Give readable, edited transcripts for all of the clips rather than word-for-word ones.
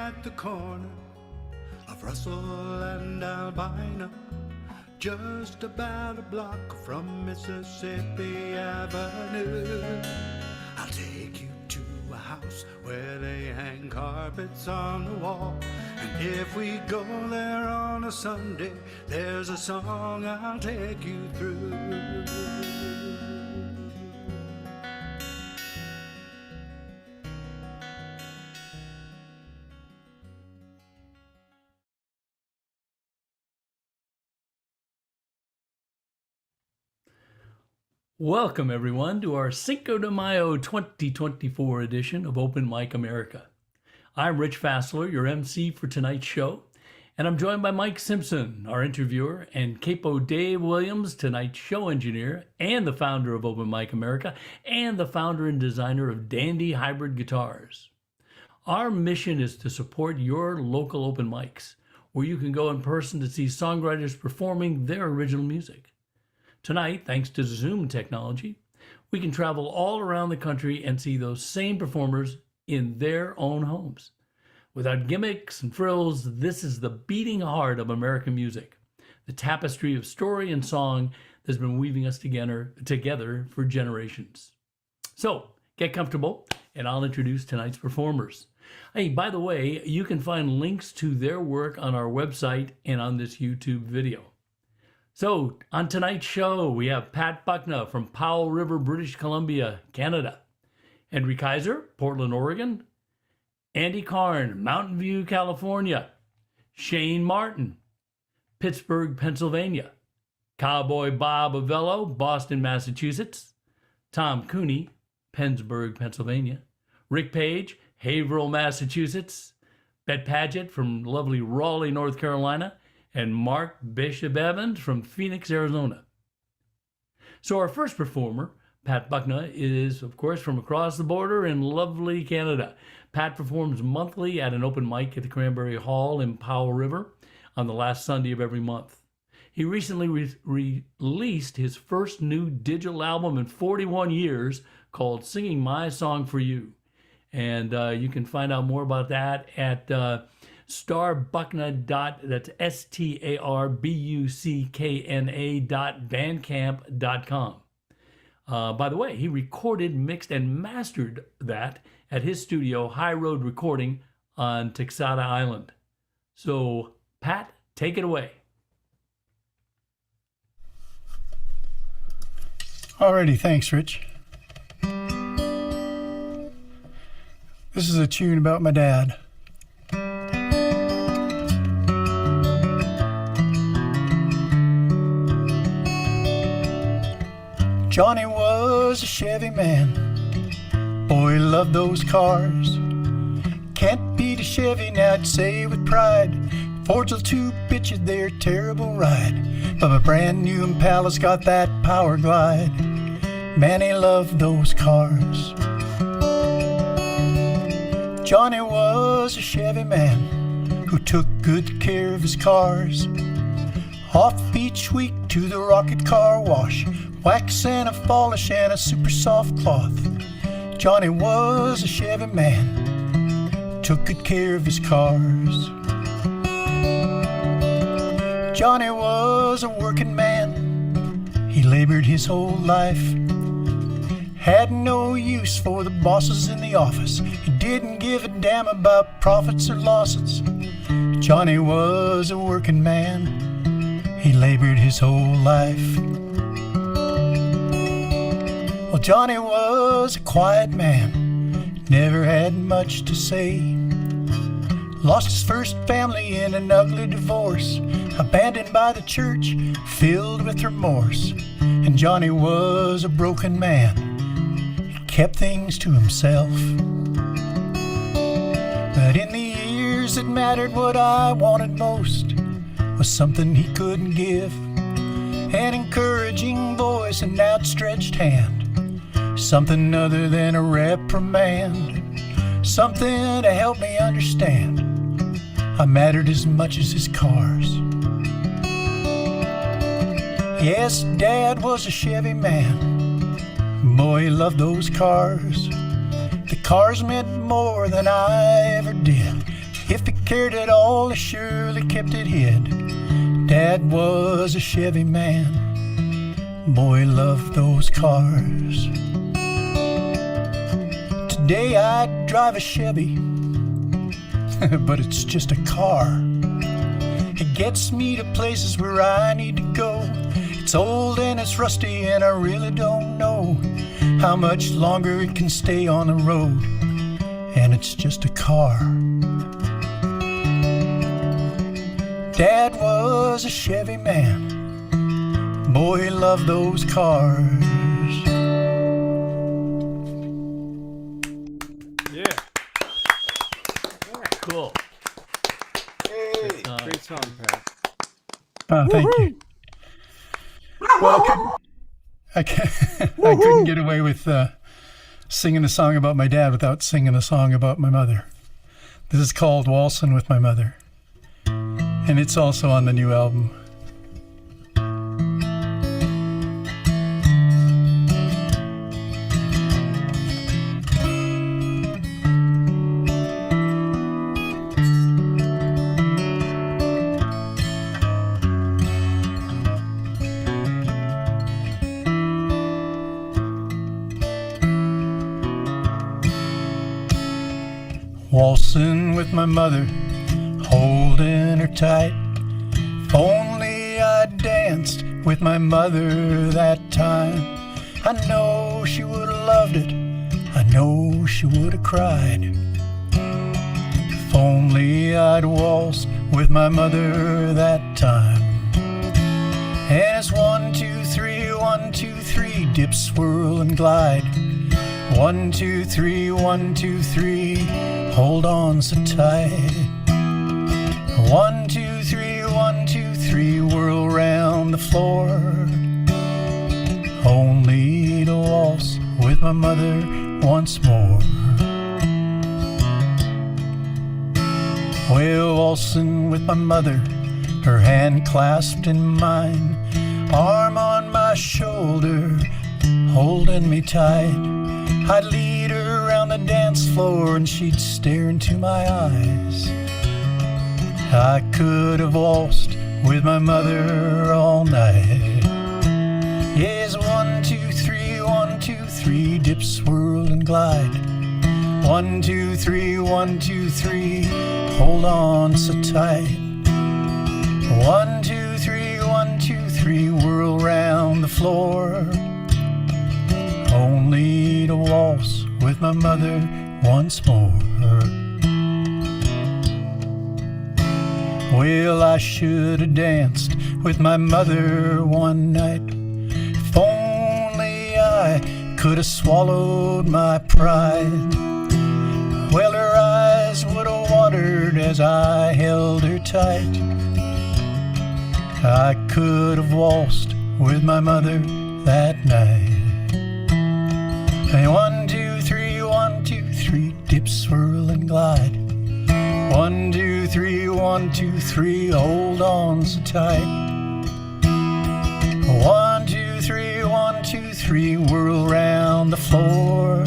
at the corner of Russell and Albina, just about a block from Mississippi Avenue. I'll take you to a house where they hang carpets on the wall, and if we go there on a Sunday, there's a song I'll take you through. Welcome, everyone, to our Cinco de Mayo 2024 edition of Open Mic America. I'm Rich Fassler, your MC for tonight's show, and I'm joined by Mike Simpson, our interviewer, and Capo Dave Williams, tonight's show engineer, and the founder of Open Mic America, and the founder and designer of Dandy Hybrid Guitars. Our mission is to support your local open mics, where you can go in person to see songwriters performing their original music. Tonight, thanks to Zoom technology, we can travel all around the country and see those same performers in their own homes. Without gimmicks and frills, this is the beating heart of American music, the tapestry of story and song that's been weaving us together for generations. So, get comfortable, and I'll introduce tonight's performers. Hey, by the way, you can find links to their work on our website and on this YouTube video. So, on tonight's show, we have Pat Buckner from Powell River, British Columbia, Canada. Henry Kaiser, Portland, Oregon. Andy Karn, Mountain View, California. Shane Martin, Pittsburgh, Pennsylvania. Cowboy Bob Uvello, Boston, Massachusetts. Tom Cooney, Pennsburg, Pennsylvania. Ric Page, Haverhill, Massachusetts. Bet Paget from lovely Raleigh, North Carolina. And Mark Bishop Evans from Phoenix, Arizona. So our first performer, Pat Buckner, is, of course, from across the border in lovely Canada. Pat performs monthly at an open mic at the Cranberry Hall in Powell River on the last Sunday of every month. He recently released his first new digital album in 41 years called Singing My Song for You. And you can find out more about that at starbuckna.that's starbuckna.bandcamp.com. By the way, he recorded, mixed, and mastered that at his studio, High Road Recording on Texada Island. So, Pat, take it away. Alrighty, thanks, Rich. This is a tune about my dad. Johnny was a Chevy man. Boy, loved those cars. Can't beat a Chevy now, I'd say with pride. Fords will too bitch it, they're a terrible ride. But my brand new Impala's got that power glide. Man, he loved those cars. Johnny was a Chevy man who took good care of his cars. Off each week to the Rocket Car Wash, wax and a polish and a super soft cloth. Johnny was a Chevy man, took good care of his cars. Johnny was a working man, he labored his whole life. Had no use for the bosses in the office, he didn't give a damn about profits or losses. Johnny was a working man, he labored his whole life. Well, Johnny was a quiet man, never had much to say. Lost his first family in an ugly divorce, abandoned by the church, filled with remorse. And Johnny was a broken man, he kept things to himself. But in the years that mattered, what I wanted most was something he couldn't give. An encouraging voice, an outstretched hand, something other than a reprimand, something to help me understand I mattered as much as his cars. Yes, Dad was a Chevy man, boy, he loved those cars. The cars meant more than I ever did. If cared at all, he surely kept it hid. Dad was a Chevy man. Boy loved those cars. Today I drive a Chevy, but it's just a car. It gets me to places where I need to go. It's old and it's rusty and I really don't know how much longer it can stay on the road. And it's just a car. Dad was a Chevy man. Boy, he loved those cars. Yeah. Cool. Hey, Good song. great song, Pat. Thank you. Well, I couldn't get away with singing a song about my dad without singing a song about my mother. This is called Waltzin' with My Mother, and it's also on the new album. Waltzing with my mother, holding her tight. If only I danced with my mother that time, I know she would have loved it, I know she would have cried. If only I'd waltzed with my mother that time. And it's 1, 2, 3, 1, 2, 3, dip, swirl, and glide. 1, 2, 3, 1, 2, 3, hold on so tight. 1, 2, 3, 1, 2, 3, whirl round the floor. Only to waltz with my mother once more. Well, waltzing with my mother, her hand clasped in mine, arm on my shoulder, holding me tight. I'd lead her around the dance floor and she'd stare into my eyes. I could have waltzed with my mother all night. Yes, 1, 2, 3, 1, 2, 3, dip, swirl, and glide. 1, 2, 3, 1, 2, 3, hold on so tight. 1, 2, 3, 1, 2, 3, whirl round the floor. Only to waltz with my mother once more. Well, I should have danced with my mother one night. If only I could have swallowed my pride. Well, her eyes would have watered as I held her tight. I could have waltzed with my mother that night. Hey, 1, 2, 3, 1, 2, 3, dip, swirl, and glide. 1, 2, 3, 1, 2, 3, hold on so tight. 1, 2, 3, 1, 2, 3, whirl round the floor.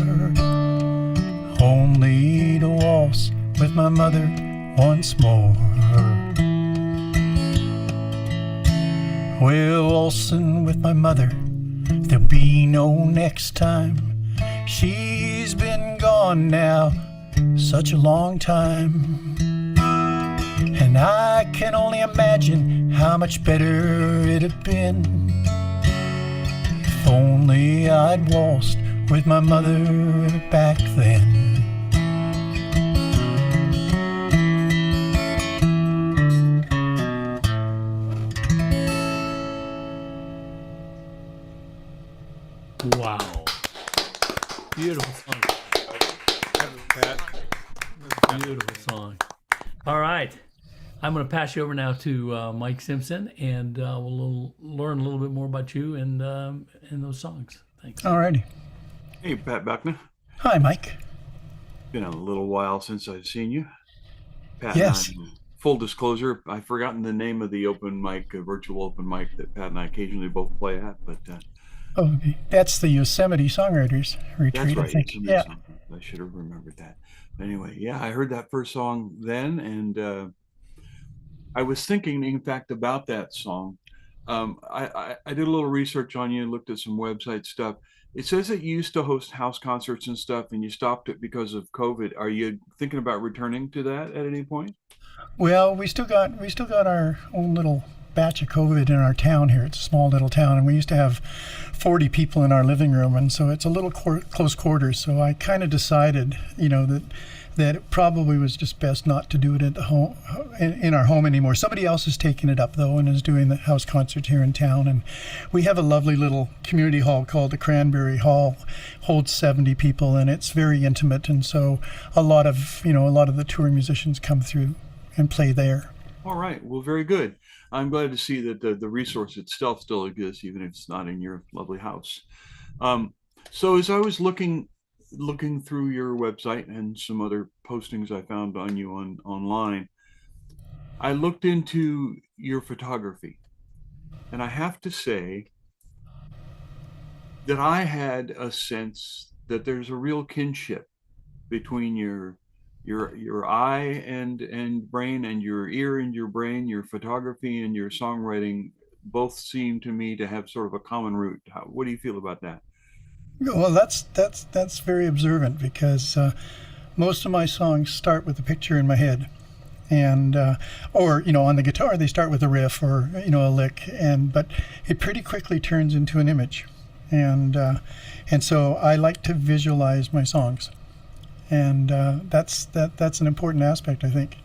Only to waltz with my mother once more. Well, waltzing with my mother, there'll be no next time. She's been gone now such a long time, and I can only imagine how much better it'd have been if only I'd waltzed with my mother back then. Wow. Beautiful song. Pat. Beautiful song. All right. I'm going to pass you over now to Mike Simpson, and we'll learn a little bit more about you and those songs. Thanks. Alrighty. Hey, Pat Buckner. Hi, Mike. Been a little while since I've seen you. Pat Yes. and I, full disclosure, I've forgotten the name of the open mic, virtual open mic that Pat and I occasionally both play at, but Oh, that's the Yosemite Songwriters Retreat, that's right. I think. It's Yeah. I should have remembered that. Anyway, yeah, I heard that first song then, and I was thinking, in fact, about that song. I did a little research on you, looked at some website stuff. It says that you used to host house concerts and stuff, and you stopped it because of COVID. Are you thinking about returning to that at any point? Well, we still got our own little batch of COVID in our town here. It's a small little town, and we used to have 40 people in our living room, and so it's a little close quarters. So I kind of decided, that it probably was just best not to do it at the home, in our home anymore. Somebody else is taking it up though, and is doing the house concerts here in town. And we have a lovely little community hall called the Cranberry Hall, holds 70 people, and it's very intimate. And so a lot of the touring musicians come through and play there. All right. Well, very good. I'm glad to see that the resource itself still exists, even if it's not in your lovely house. So as I was looking through your website and some other postings I found on you online, I looked into your photography, and I have to say that I had a sense that there's a real kinship between your eye and brain, and your ear and your brain. Your photography and your songwriting both seem to me to have sort of a common root. What do you feel about that? Well, that's very observant, because most of my songs start with a picture in my head, and or on the guitar they start with a riff or a lick, but it pretty quickly turns into an image, and so I like to visualize my songs, and that's an important aspect, I think.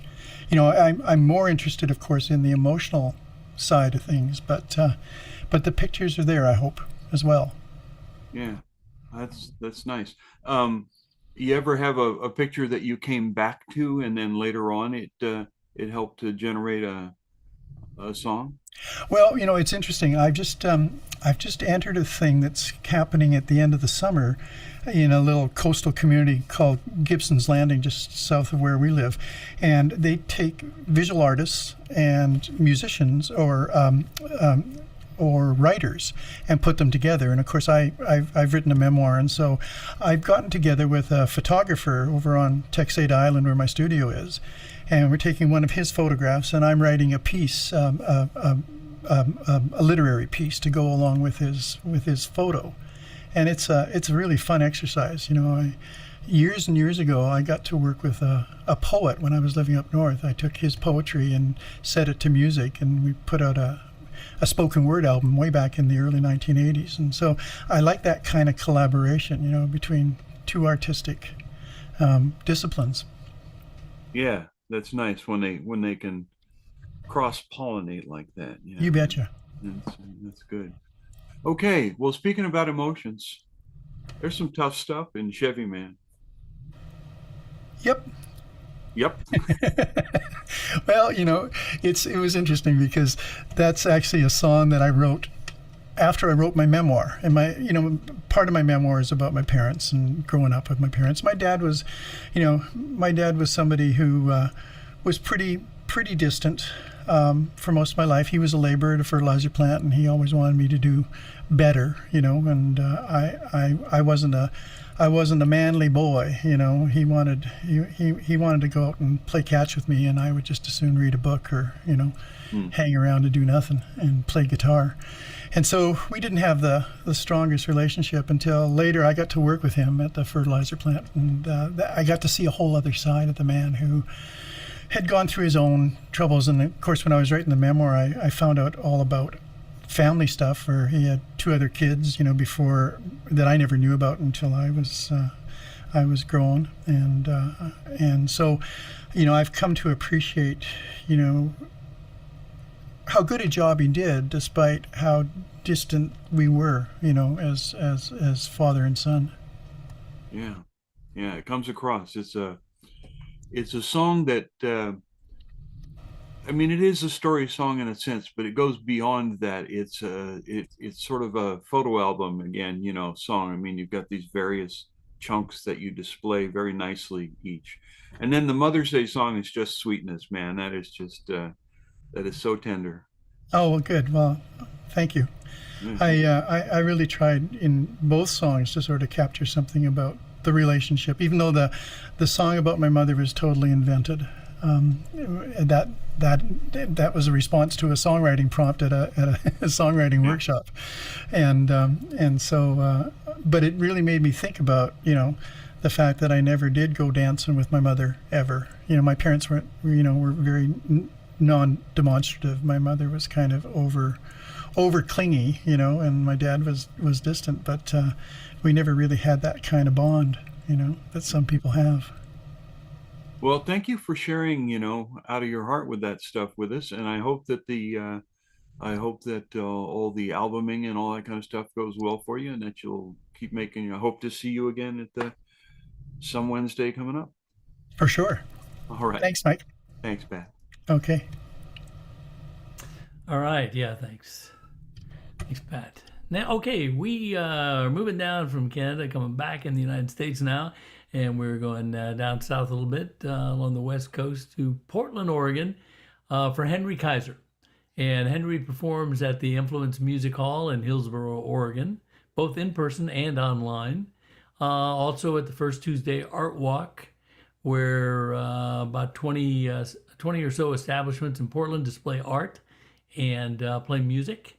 I'm more interested, of course, in the emotional side of things, but the pictures are there, I hope, as well. Yeah. That's nice. You ever have a picture that you came back to, and then later on it helped to generate a song? Well, it's interesting. I've just entered a thing that's happening at the end of the summer in a little coastal community called Gibson's Landing, just south of where we live, and they take visual artists and musicians or writers and put them together. And of course I've written a memoir, and so I've gotten together with a photographer over on Texade Island where my studio is, and we're taking one of his photographs, and I'm writing a piece, a literary piece to go along with his photo. And it's a really fun exercise. Years and years ago, I got to work with a poet when I was living up north. I took his poetry and set it to music, and we put out a spoken word album way back in the early 1980s. And so I like that kind of collaboration, between two artistic disciplines. Yeah, that's nice when they can cross-pollinate like that. Yeah. You betcha. That's good. Okay, well, speaking about emotions, there's some tough stuff in Chevy Man. Yep. Well, it was interesting, because that's actually a song that I wrote after I wrote my memoir. And part of my memoir is about my parents and growing up with my parents. My dad was somebody who was pretty distant for most of my life. He was a laborer at a fertilizer plant, and he always wanted me to do better, and I wasn't a manly boy. He wanted to go out and play catch with me, and I would just as soon read a book or hang around and do nothing and play guitar. And so we didn't have the strongest relationship until later. I got to work with him at the fertilizer plant, and I got to see a whole other side of the man who had gone through his own troubles. And of course, when I was writing the memoir, I found out all about family stuff, where he had 2 other kids, before, that I never knew about until I was grown, and so, I've come to appreciate, how good a job he did, despite how distant we were, as father and son. Yeah, it comes across. It's a song that. It is a story song in a sense, but it goes beyond that. It's sort of a photo album again, song. You've got these various chunks that you display very nicely each, and then the Mother's Day song is just sweetness, man. That is just that is so tender. Oh, well, good. Well, thank you. Mm-hmm. I really tried in both songs to sort of capture something about the relationship, even though the song about my mother was totally invented. That was a response to a songwriting prompt at a songwriting workshop, and so but it really made me think about the fact that I never did go dancing with my mother ever. My parents were very non-demonstrative. My mother was kind of over clingy, and my dad was distant, but we never really had that kind of bond, that some people have. Well, thank you for sharing, out of your heart with that stuff with us. And I hope that all the albuming and all that kind of stuff goes well for you, and that you'll keep making. I hope to see you again at some Wednesday coming up. For sure. All right. Thanks, Mike. Thanks, Pat. Okay. All right. Yeah, thanks. Thanks, Pat. Now, okay, we are moving down from Canada, coming back in the United States now. And we're going down south a little bit along the west coast to Portland, Oregon for Henry Kaiser. And Henry performs at the Influence Music Hall in Hillsboro, Oregon, both in person and online. Also at the First Tuesday Art Walk, where about 20 or so establishments in Portland display art and play music.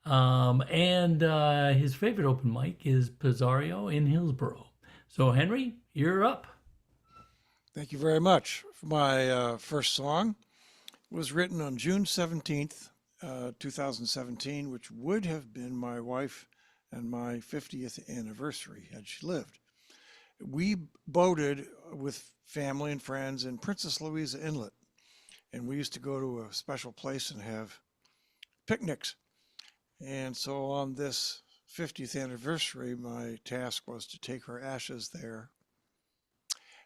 And his favorite open mic is Pizzario in Hillsboro. So, Henry, you're up. Thank you very much. My first song was written on June 17th, 2017, which would have been my wife and my 50th anniversary had she lived. We boated with family and friends in Princess Louisa Inlet, and we used to go to a special place and have picnics. And so on this 50th anniversary, my task was to take her ashes there.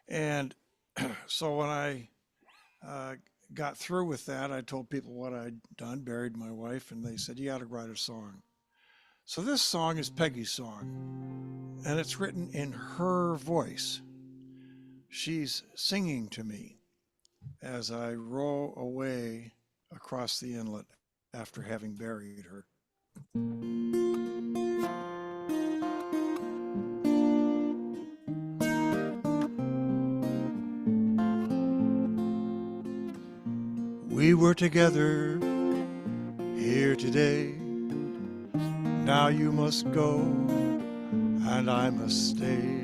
And so when I got through with that, I told people what I'd done, buried my wife, and they said, you got to write a song. So this song is Peggy's song, and it's written in her voice. She's singing to me as I row away across the inlet after having buried her. We were together here today. Now you must go and I must stay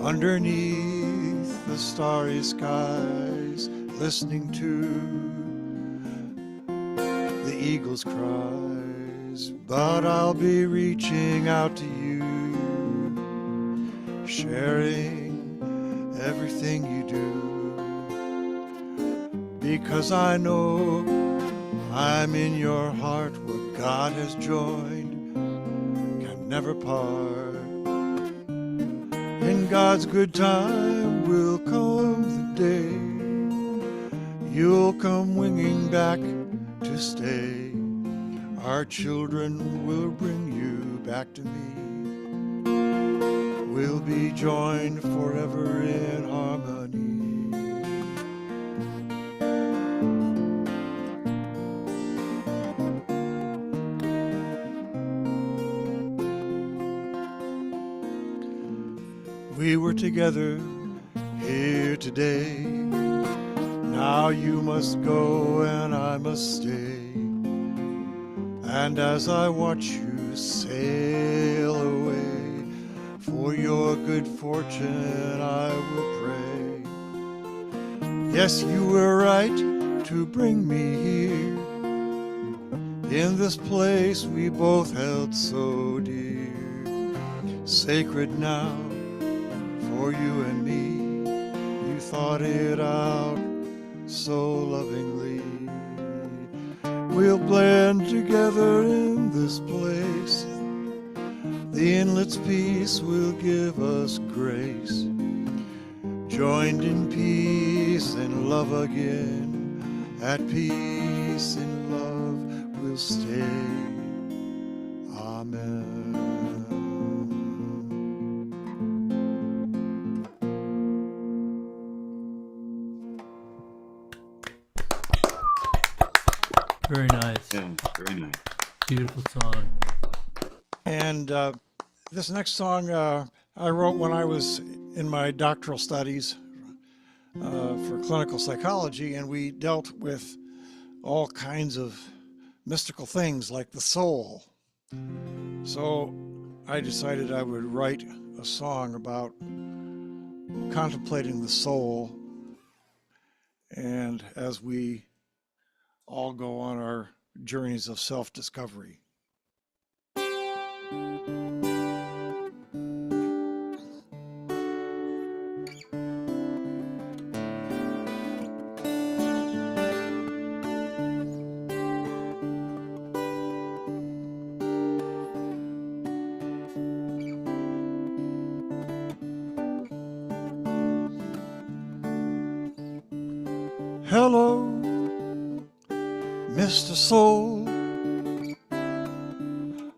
underneath the starry skies, listening to the eagle's cries. But I'll be reaching out to you, sharing everything you do, because I know I'm in your heart. What God has joined can never part. In God's good time will come the day you'll come winging back to stay. Our children will bring you back to me. We'll be joined forever in harmony. We were together here today. Now you must go and I must stay. And as I watch you sail away, for your good fortune I will pray. Yes, you were right to bring me here, in this place we both held so dear, sacred now for you and me. You thought it out so lovingly. We'll blend together in this place. The inlet's peace will give us grace. Joined in peace and love again. At peace in love we'll stay. Amen. Very nice. Yeah, very nice. Beautiful song. And this next song I wrote when I was in my doctoral studies for clinical psychology, and we dealt with all kinds of mystical things like the soul. So I decided I would write a song about contemplating the soul, and as we all go on our journeys of self-discovery. Hello, Mr. Soul,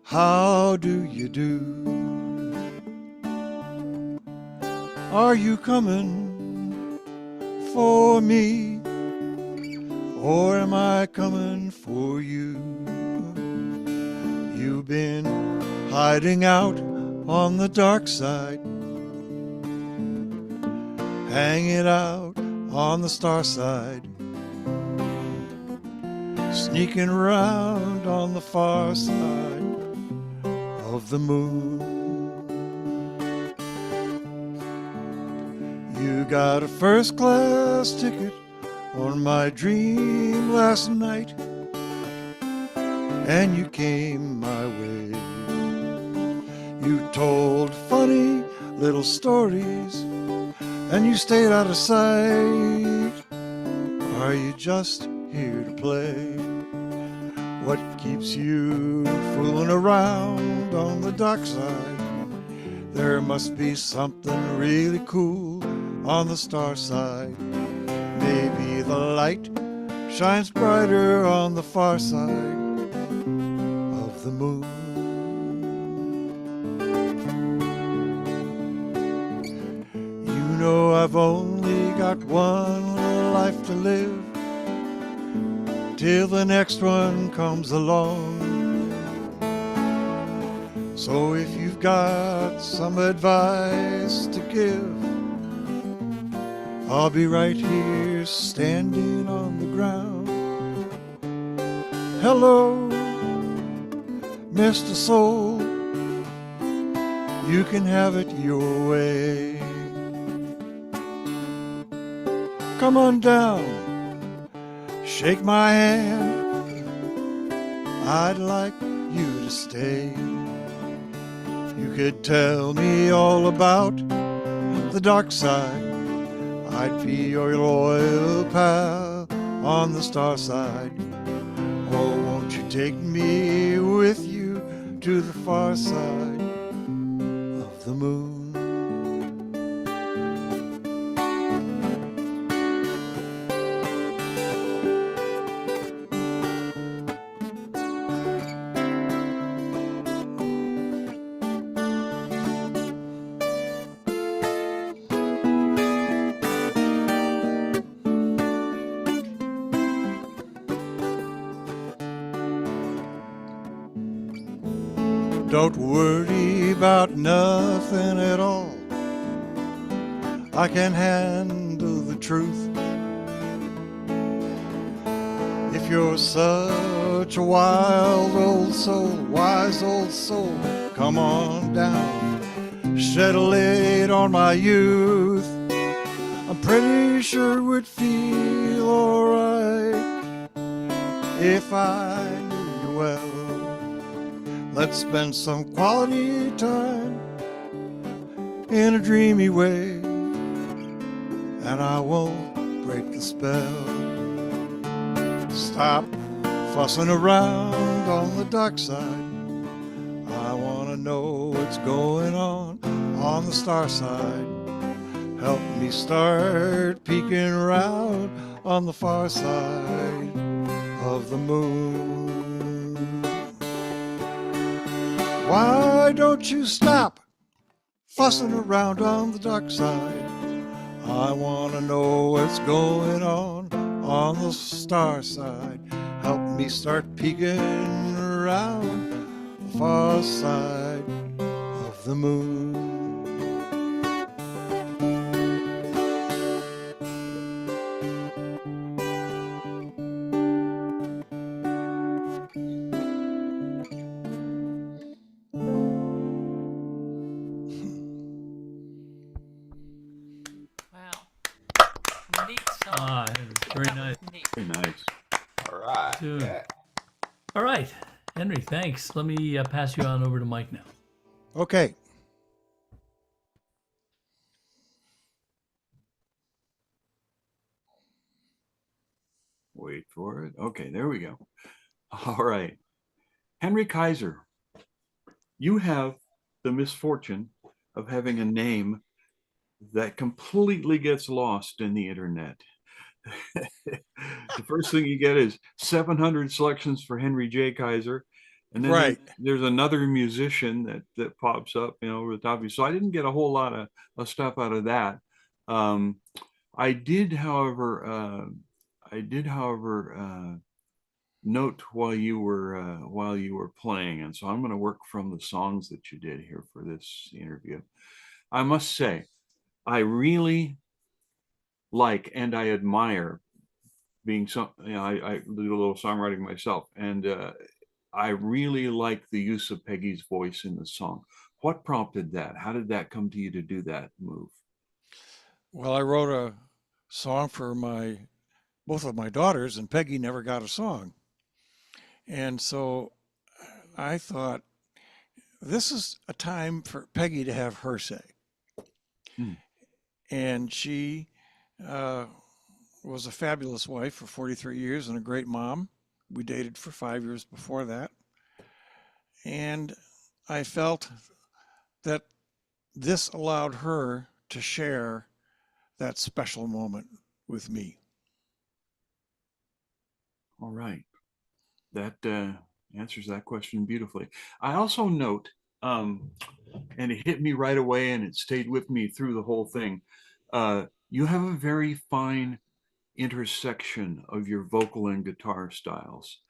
how do you do? Are you coming for me, or am I coming for you? You've been hiding out on the dark side, hanging out on the star side, sneaking around on the far side of the moon. You got a first class ticket on my dream last night, and you came my way. You told funny little stories, and you stayed out of sight. Are you just here to play? What keeps you fooling around on the dark side? There must be something really cool on the star side. Maybe the light shines brighter on the far side of the moon. You know I've only got one little life to live, till the next one comes along. So if you've got some advice to give, I'll be right here standing on the ground. Hello, Mr. Soul, you can have it your way. Come on down, shake my hand, I'd like you to stay. You could tell me all about the dark side, I'd be your loyal pal on the star side. Oh, won't you take me with you to the far side of the moon? Don't worry about nothing at all, I can handle the truth. If you're such a wild old soul, wise old soul, come on down, shed a light on my youth. I'm pretty sure it would feel alright if I knew you well. Let's spend some quality time in a dreamy way, and I won't break the spell. Stop fussing around on the dark side, I want to know what's going on the star side. Help me start peeking around on the far side of the moon. Why don't you stop fussing around on the dark side? I want to know what's going on the star side. Help me start peeking around the far side of the moon. Ah, very nice. Very nice. All right. Dude. Yeah. All right, Henry, thanks. Let me pass you on over to Mike now. Okay. Wait for it. Okay, there we go. All right. Henry Kaiser, you have the misfortune of having a name that completely gets lost in the internet. The first thing you get is 700 selections for Henry J. Kaiser. And then Right. there's another musician that pops up, over the top of you. So I didn't get a whole lot of stuff out of that. I did, however, note while you were playing, and so I'm going to work from the songs that you did here for this interview. I must say, I really like and I admire being I do a little songwriting myself, and I really like the use of Peggy's voice in the song. What prompted that? How did that come to you to do that move? Well, I wrote a song for both of my daughters, and Peggy never got a song. And so I thought, this is a time for Peggy to have her say. And she was a fabulous wife for 43 years and a great mom. We dated for 5 years before that. And I felt that this allowed her to share that special moment with me. All right. That answers that question beautifully. I also note, and it hit me right away and it stayed with me through the whole thing. You have a very fine intersection of your vocal and guitar styles.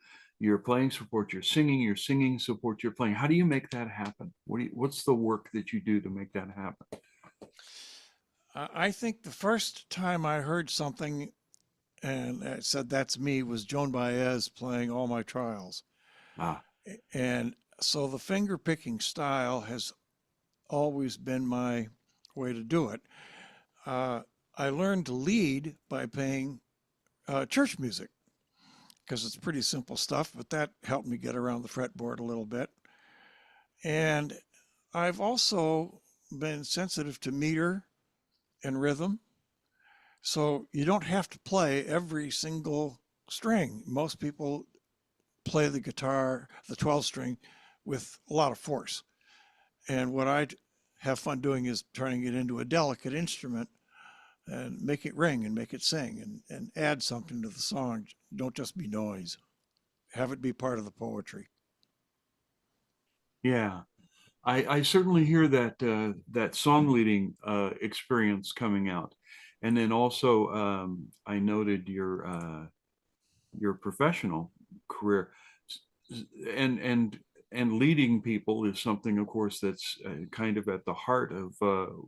Your playing support your singing support your playing. How do you make that happen? What's the work that you do to make that happen? I think the first time I heard something and I said, that's me, was Joan Baez playing All My Trials. And so the finger picking style has always been my way to do it. I learned to lead by playing church music because it's pretty simple stuff, but that helped me get around the fretboard a little bit. And I've also been sensitive to meter and rhythm. So you don't have to play every single string. Most people play the guitar, the 12 string, with a lot of force. And what I have fun doing is turning it into a delicate instrument and make it ring and make it sing and add something to the song. Don't just be noise. Have it be part of the poetry. Yeah, I certainly hear that song leading experience coming out. And then also, I noted your professional career, and leading people is something, of course, that's kind of at the heart of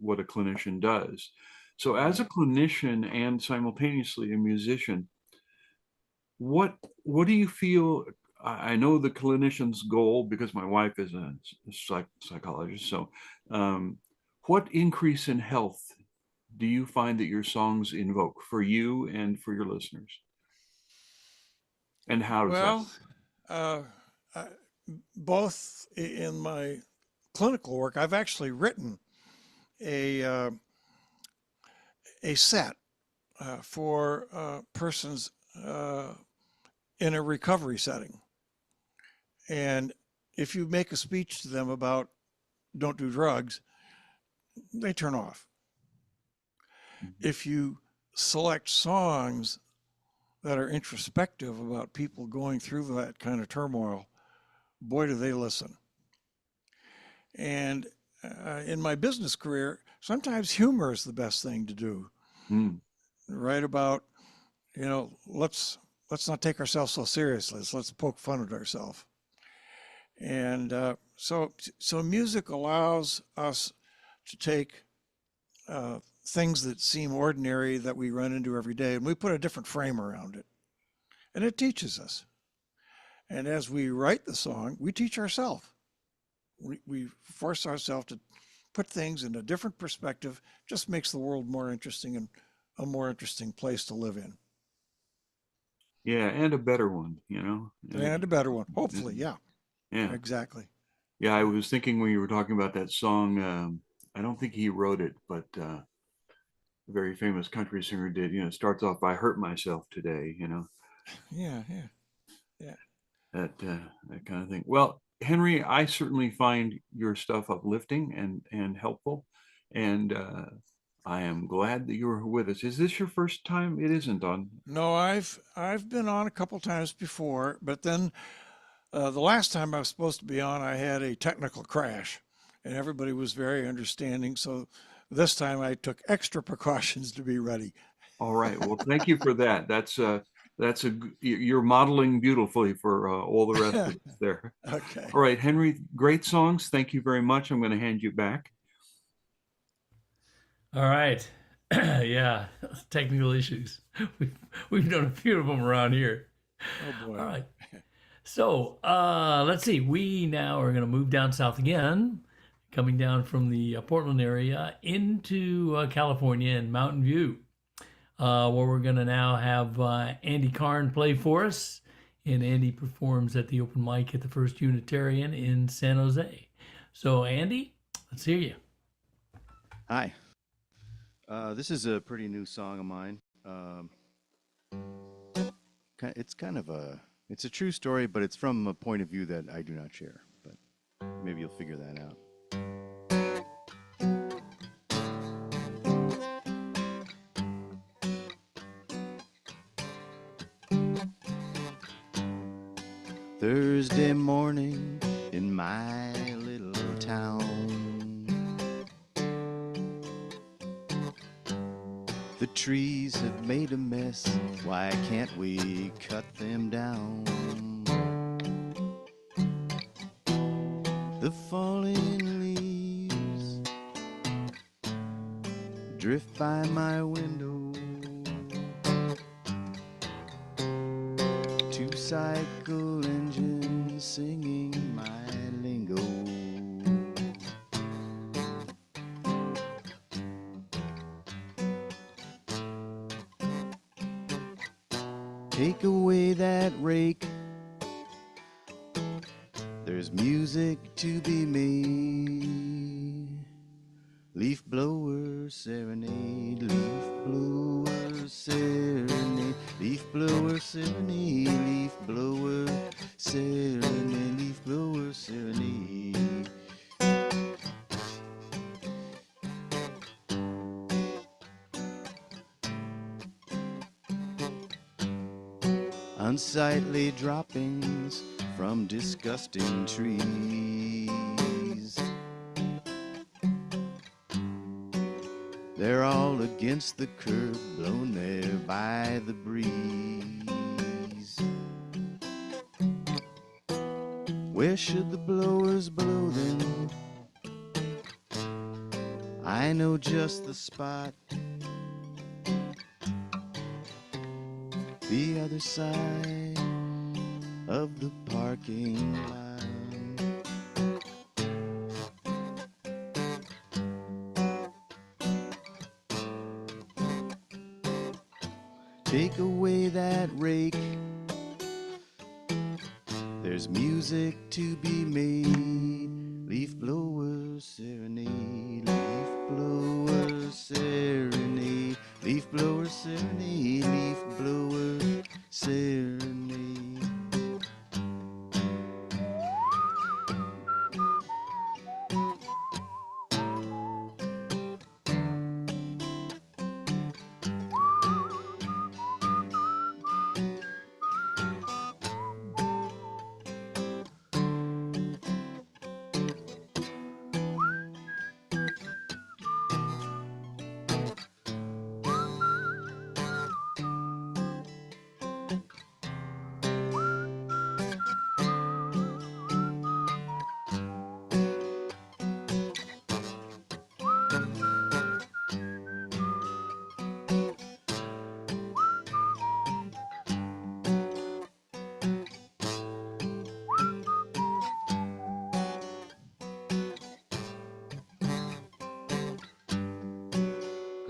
what a clinician does. So, as a clinician and simultaneously a musician, what do you feel? I know the clinician's goal because my wife is a psychologist. So, what increase in health do you find that your songs invoke for you and for your listeners? And how does that? Both in my clinical work, I've actually written a set for persons in a recovery setting. And if you make a speech to them about don't do drugs, they turn off. If you select songs that are introspective about people going through that kind of turmoil, boy, do they listen. And in my business career, sometimes humor is the best thing to do. Write about, let's not take ourselves so seriously. Let's poke fun at ourselves. And so music allows us to take things that seem ordinary that we run into every day, and we put a different frame around it. And it teaches us. And as we write the song, we teach ourselves. We force ourselves to put things in a different perspective. Just makes the world more interesting and a more interesting place to live in. Yeah, and a better one, you know. And a better one, hopefully. Yeah, Yeah. exactly. Yeah, I was thinking when you were talking about that song, I don't think he wrote it, but a very famous country singer did. You know, it starts off, "I hurt myself today," you know, Yeah, yeah, yeah. that kind of thing. Well, Henry, I certainly find your stuff uplifting and helpful, and I am glad that you were with us. Is this your first time? It isn't on. No, I've been on a couple times before, but then the last time I was supposed to be on, I had a technical crash, and everybody was very understanding. So this time I took extra precautions to be ready. All right. Well, thank you for that. You're modeling beautifully for all the rest of us there. Okay. All right, Henry, great songs. Thank you very much. I'm going to hand you back. All right. Yeah, technical issues. We've done a few of them around here. Oh boy. All right. So let's see. We now are going to move down south again, coming down from the Portland area into California and Mountain View, where we're going to now have Andy Karn play for us. And Andy performs at the open mic at the First Unitarian in San Jose. So, Andy, let's hear you. Hi. This is a pretty new song of mine. It's a true story, but it's from a point of view that I do not share. But maybe you'll figure that out. Thursday morning in my little town. The trees have made a mess, why can't we cut them down? The falling leaves drift by my window. Two-cycle engines singing my lingo. Take away that rake, there's music to be made. Leaf blower serenade, leaf blower serenade, leaf blower serenade, leaf blower serenade, leaf blower serenade. Unsightly droppings from disgusting trees. They're all against the curb, blown there by the breeze. Where should the blowers blow them? I know just the spot. The other side of the parking lot. Take away that rake, there's music to be made. Leaf blower serenade, leaf blower serenade, leaf blower serenade, leaf blower serenade.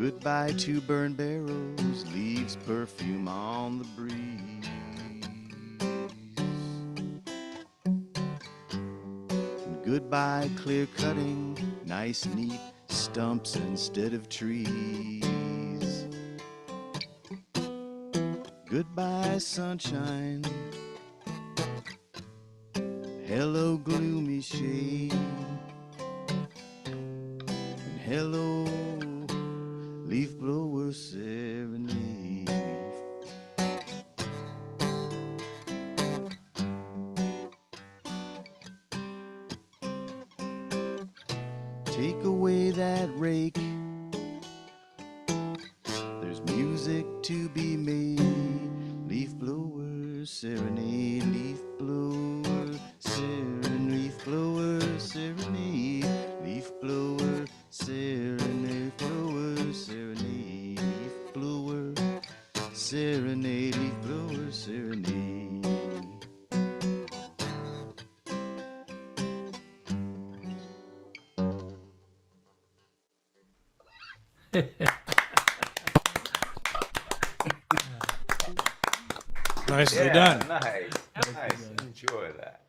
Goodbye to burned barrels, leaves perfume on the breeze. And goodbye clear cutting, nice neat stumps instead of trees. Goodbye sunshine, hello gloomy shade, and hello leaf blower serenade. Take away that rake, there's music to be made. Leaf blower serenade, leaf blower serenade, leaf blower serenade, leaf blower serenade, blower serenade, leaf blower serenade, leaf blower serenade. Nicely Yeah, done. nice. Nice. Enjoy that.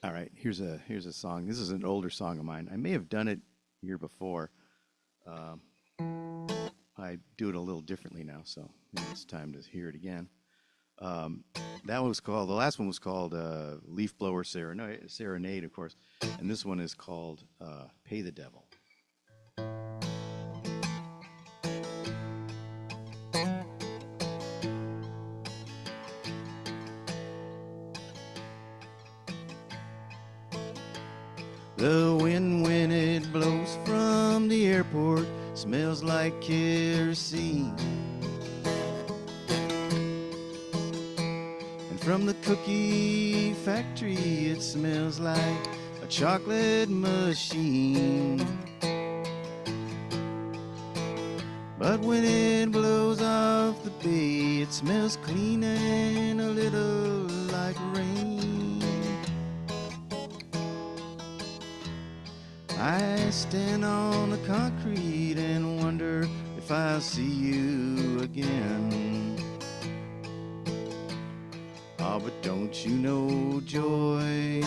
All right, here's a song. This is an older song of mine. I may have done it year before. I do it a little differently now, so maybe it's time to hear it again. That was called, the last one was called Leaf Blower Serenade, of course, and this one is called Pay the Devil. The wind when it blows from the airport smells like kerosene. And from the cookie factory it smells like a chocolate machine. But when it blows off the bay, it smells clean and a little like rain. I stand on the concrete and wonder if I'll see you again. Oh, but don't you know, joy,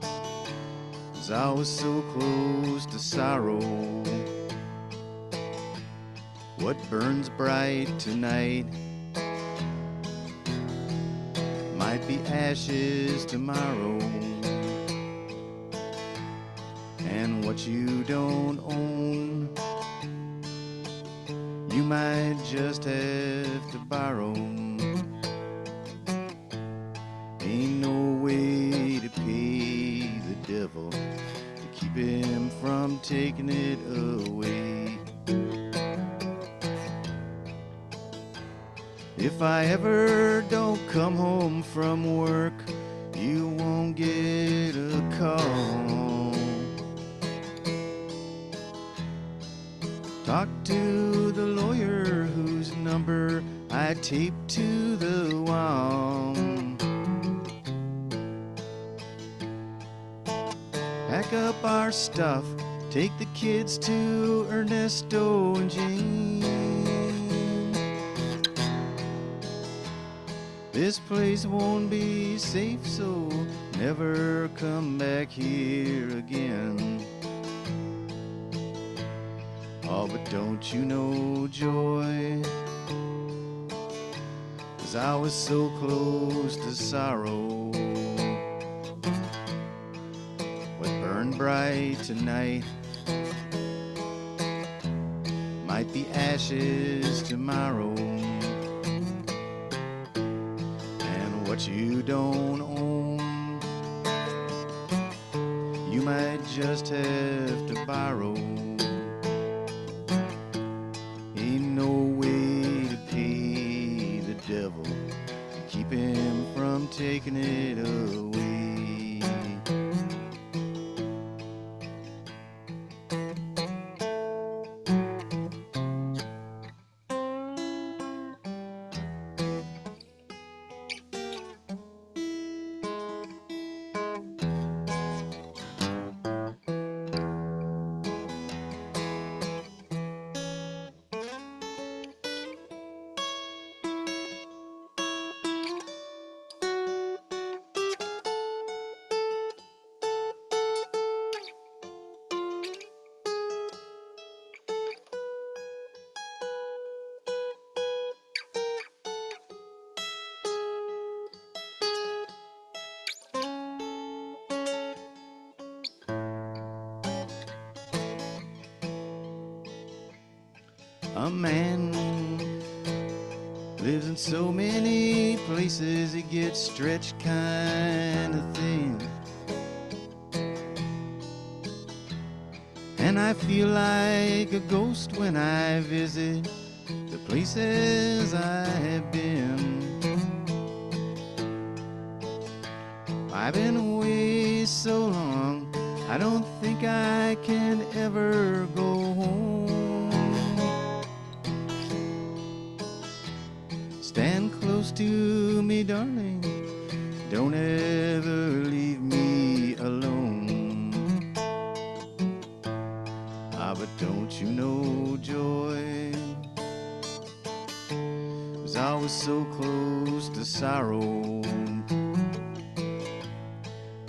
'cause I was so close to sorrow. What burns bright tonight might be ashes tomorrow. And what you don't own, you might just have to borrow. Ain't no way to pay the devil to keep him from taking it away. If I ever don't come home from work, you won't get a call. Talk to the lawyer whose number I taped to the wall. Pack up our stuff, take the kids to Ernesto and Jane. This place won't be safe, so never come back here again. Oh, but don't you know, joy, 'cause I was so close to sorrow. What burned bright tonight might be ashes tomorrow. And what you don't own, you might just have to borrow. Ain't no way to pay the devil to keep him from taking it away. A man lives in so many places, he gets stretched kind of thin. And I feel like a ghost when I visit the places I have been. I've been away so long, I don't think I can ever go home. Stand close to me, darling, don't ever leave me alone. Ah, but don't you know joy is always so close to sorrow.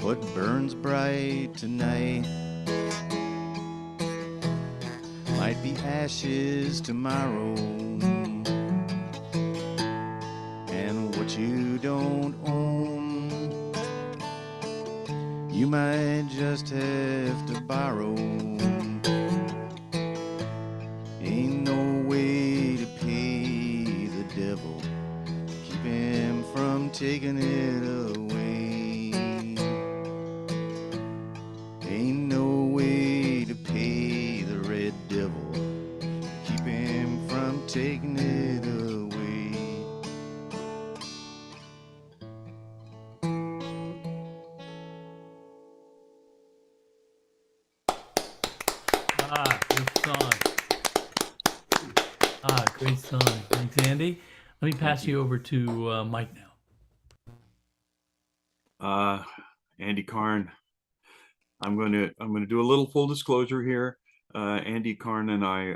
What burns bright tonight might be ashes tomorrow. And what you don't own, you might just have to borrow. Ain't no way to pay the devil, keep him from taking it away. Ain't no way to pay the red devil, keep him from taking it away. Good song. Great song. Thanks, Andy. Let me pass you over to Mike now. Andy Karn. I'm going to do a little full disclosure here. Andy Karn I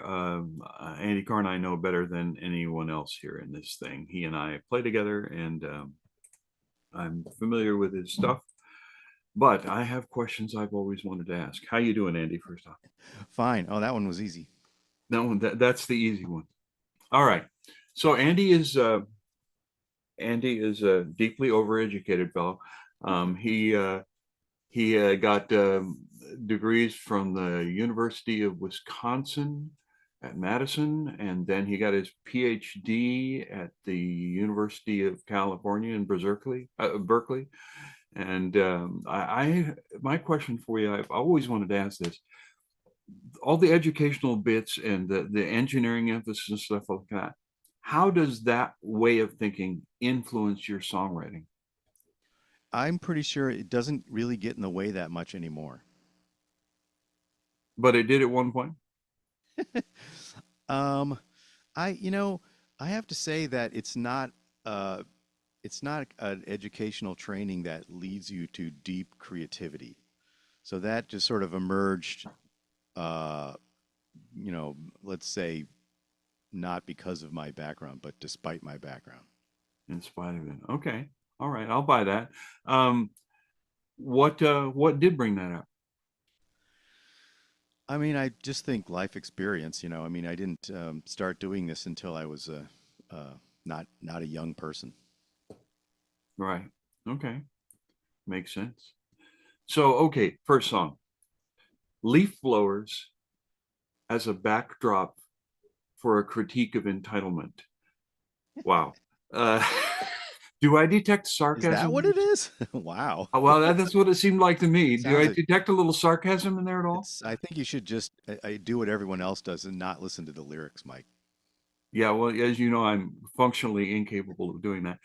know better than anyone else here in this thing. He and I play together, and I'm familiar with his stuff. But I have questions I've always wanted to ask. How you doing, Andy? First off. Fine. Oh, that one was easy. That's the easy one. All right. So Andy is a deeply overeducated fellow. He got degrees from the University of Wisconsin at Madison, and then he got his PhD at the University of California in Berkeley. And my question for you, I've always wanted to ask this: all the educational bits and the engineering emphasis and stuff like that, how does that way of thinking influence your songwriting? I'm pretty sure it doesn't really get in the way that much anymore. But it did at one point. I have to say that it's not an educational training that leads you to deep creativity. So that just sort of emerged, let's say not because of my background, but despite my background. In spite of it. Okay. All right. I'll buy that. What did bring that up? I mean, I just think life experience, I mean, I didn't start doing this until I was not a young person. Right. Okay. Makes sense. So, okay, first song. Leaf Blowers as a backdrop for a critique of entitlement. Wow. Do I detect sarcasm? Is that what it is? Wow. Well, that's what it seemed like to me. Do I detect a little sarcasm in there at all? I think you should just do what everyone else does and not listen to the lyrics, Mike. Yeah, well, as you know, I'm functionally incapable of doing that.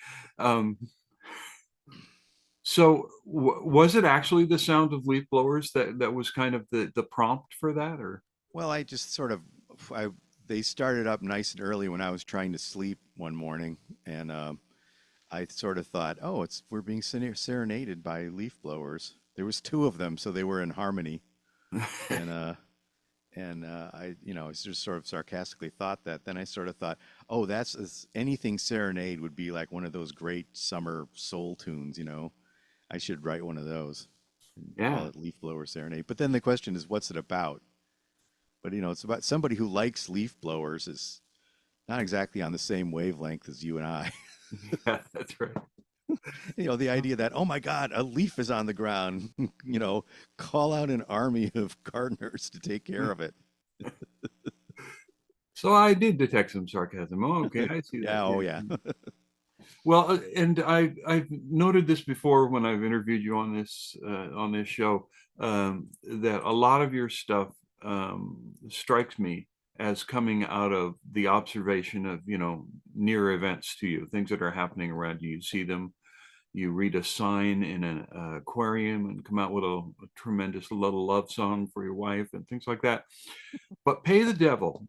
So was it actually the sound of leaf blowers that was kind of the prompt for that, or? Well, I just sort of, they started up nice and early when I was trying to sleep one morning, and I sort of thought, oh, we're being serenaded by leaf blowers. There was two of them, so they were in harmony, and I, just sort of sarcastically thought that. Then I sort of thought, oh, anything serenade would be like one of those great summer soul tunes, I should write one of those. Yeah. Call it Leaf Blower Serenade. But then the question is, what's it about? But, it's about somebody who likes leaf blowers is not exactly on the same wavelength as you and I. Yeah, that's right. The idea that, oh my God, a leaf is on the ground, call out an army of gardeners to take care of it. So I did detect some sarcasm. Oh, okay, I see that. Yeah, oh yeah. Well, and I've noted this before when I've interviewed you on this show, that a lot of your stuff strikes me as coming out of the observation of, you know, near events to you, things that are happening around you. You see them, you read a sign in an aquarium and come out with a tremendous little love song for your wife and things like that. But Pay the Devil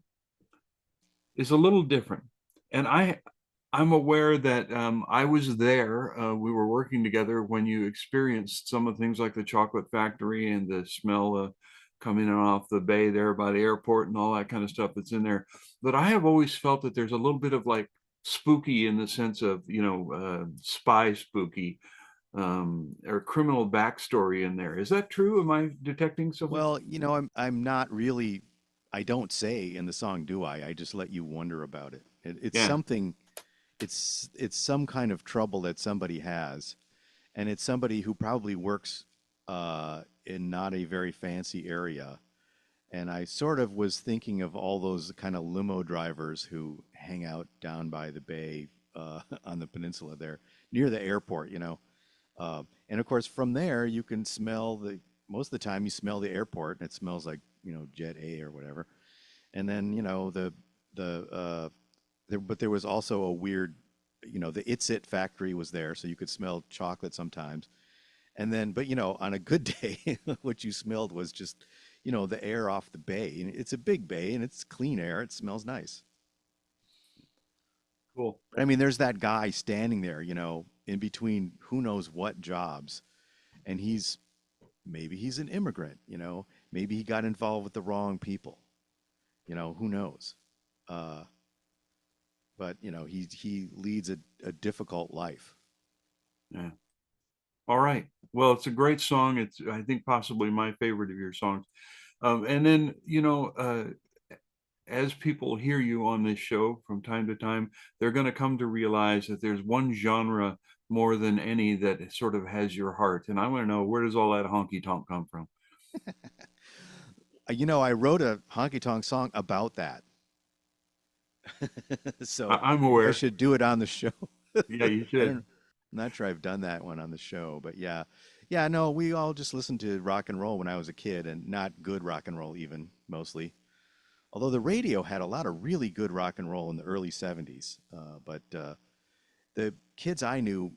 is a little different. And I'm aware that I was there. We were working together when you experienced some of the things like the chocolate factory and the smell coming in off the bay there by the airport and all that kind of stuff that's in there. But I have always felt that there's a little bit of like spooky in the sense of, you know, spy spooky or criminal backstory in there. Is that true? Am I detecting something? Well, you know, I'm not really. I don't say in the song, do I? I just let you wonder about it. It's Yeah. something. It's some kind of trouble that somebody has, and it's somebody who probably works in not a very fancy area. And I sort of was thinking of all those kind of limo drivers who hang out down by the bay on the peninsula there, near the airport, you know. And of course, from there, you can smell most of the time you smell the airport and it smells like, you know, Jet A or whatever. And then, you know, but there was also a weird, you know, the It's It factory was there. So you could smell chocolate sometimes. And then, but, you know, on a good day, what you smelled was just, you know, the air off the bay. And it's a big bay and it's clean air. It smells nice. Cool. I mean, there's that guy standing there, you know, in between who knows what jobs, and maybe he's an immigrant, you know, maybe he got involved with the wrong people, you know, who knows? Uh, but you know, he leads a difficult life. Yeah. All right. Well, it's a great song. It's, I think, possibly my favorite of your songs. And then, you know, as people hear you on this show from time to time, they're going to come to realize that there's one genre more than any that sort of has your heart. And I want to know, where does all that honky tonk come from? You know, I wrote a honky tonk song about that, so I'm maybe I aware. should do it on the show. Yeah, you I should. don't, I'm not sure I've done that one on the show, but yeah, yeah. No, we all just listened to rock and roll when I was a kid, and not good rock and roll even mostly. Although the radio had a lot of really good rock and roll in the early 70s. But the kids I knew,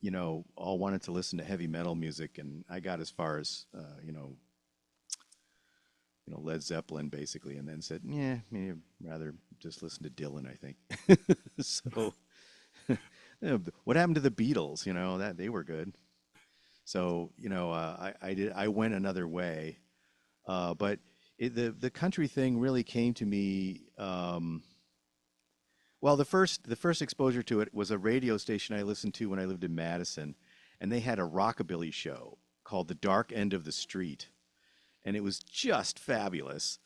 you know, all wanted to listen to heavy metal music, and I got as far as, Led Zeppelin basically, and then said, yeah, maybe I'd rather just listen to Dylan, I think. So, you know, what happened to the Beatles? You know, that they were good. So, you know, I went another way. But the country thing really came to me. Well, the first exposure to it was a radio station I listened to when I lived in Madison, and they had a rockabilly show called The Dark End of the Street, and it was just fabulous.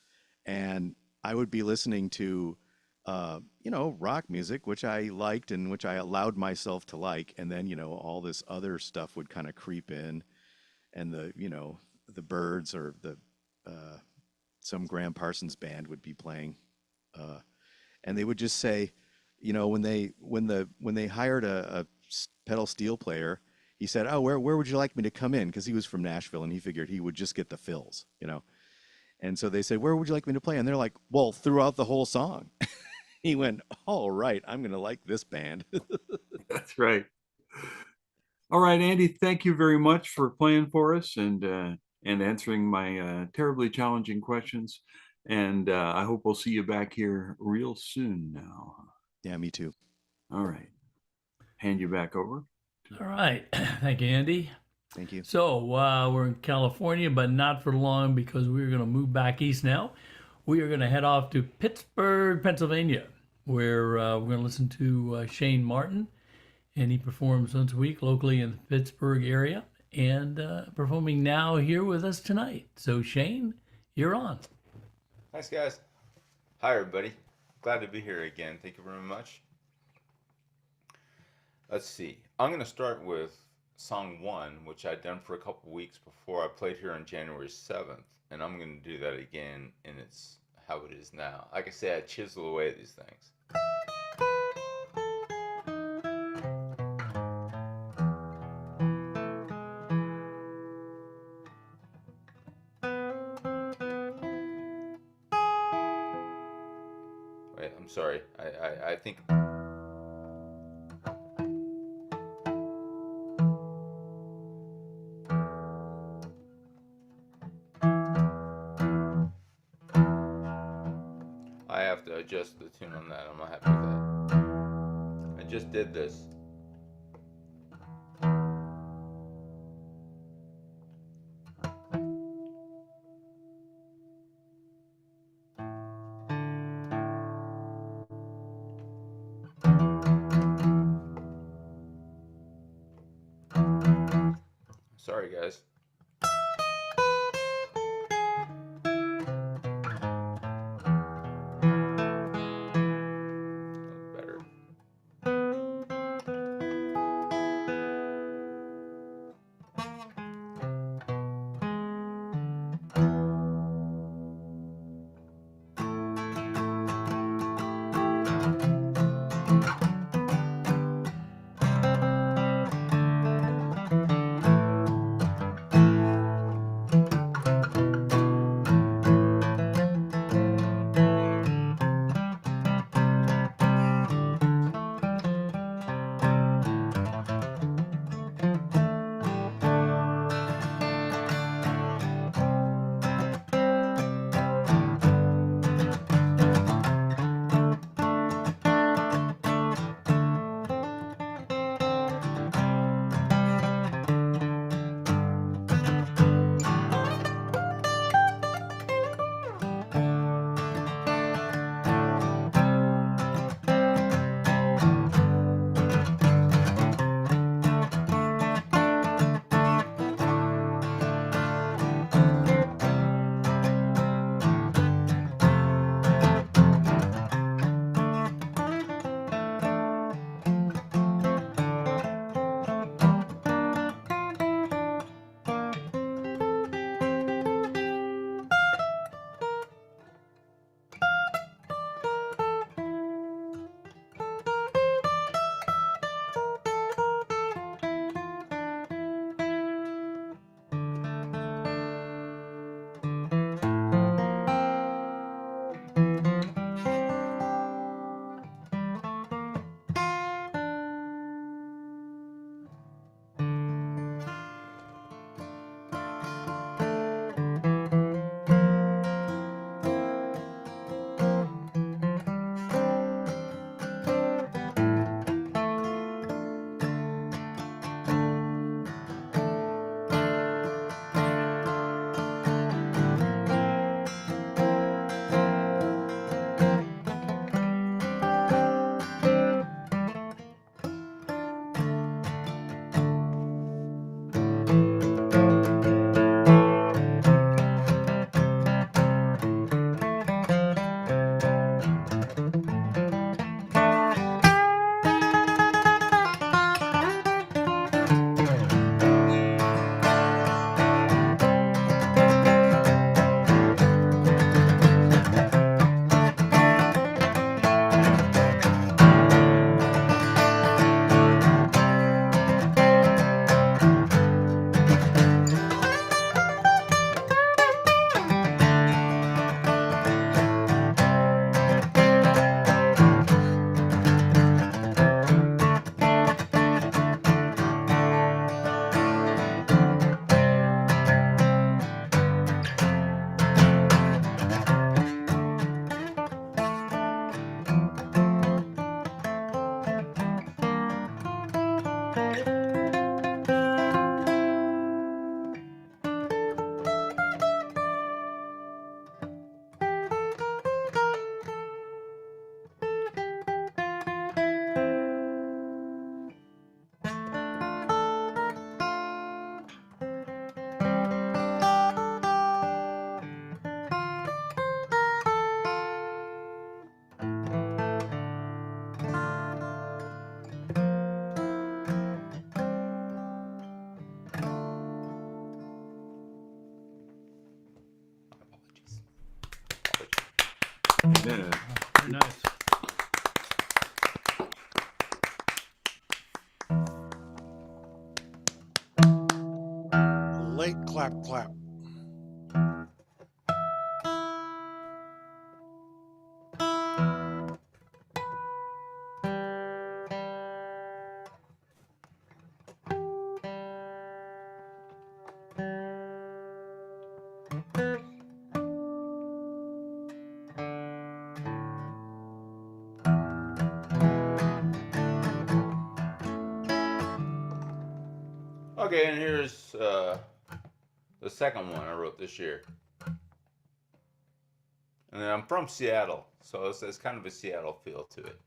And I would be listening to, rock music, which I liked and which I allowed myself to like, and then all this other stuff would kind of creep in, and the Byrds or the some Graham Parsons band would be playing, and they would just say, when they hired a pedal steel player, he said, "Oh, where would you like me to come in?" Because he was from Nashville and he figured he would just get the fills. And so they said, "Where would you like me to play?" And they're like, "Well, throughout the whole song." He went, "All right, I'm gonna like this band." That's right. All right, Andy, thank you very much for playing for us and answering my terribly challenging questions. And I hope we'll see you back here real soon now. Yeah, me too. All right. Hand you back over. All right. Thank you, Andy. Thank you. So we're in California, but not for long because we're going to move back east now. We are going to head off to Pittsburgh, Pennsylvania, where we're going to listen to Shane Martin, and he performs once a week locally in the Pittsburgh area and performing now here with us tonight. So Shane, you're on. Thanks, guys. Hi, everybody. Glad to be here again. Thank you very much. Let's see. I'm going to start with song 1, which I'd done for a couple weeks before. I played here on January 7th, and I'm going to do that again in its how it is now. Like I say, I chisel away at these things. Wait, I'm sorry. I think. I have to adjust the tune on that. I'm not happy with that. I just did this. Sorry, guys. Better. clap, clap. Okay, and here's the second one I wrote this year. And I'm from Seattle, so it's kind of a Seattle feel to it.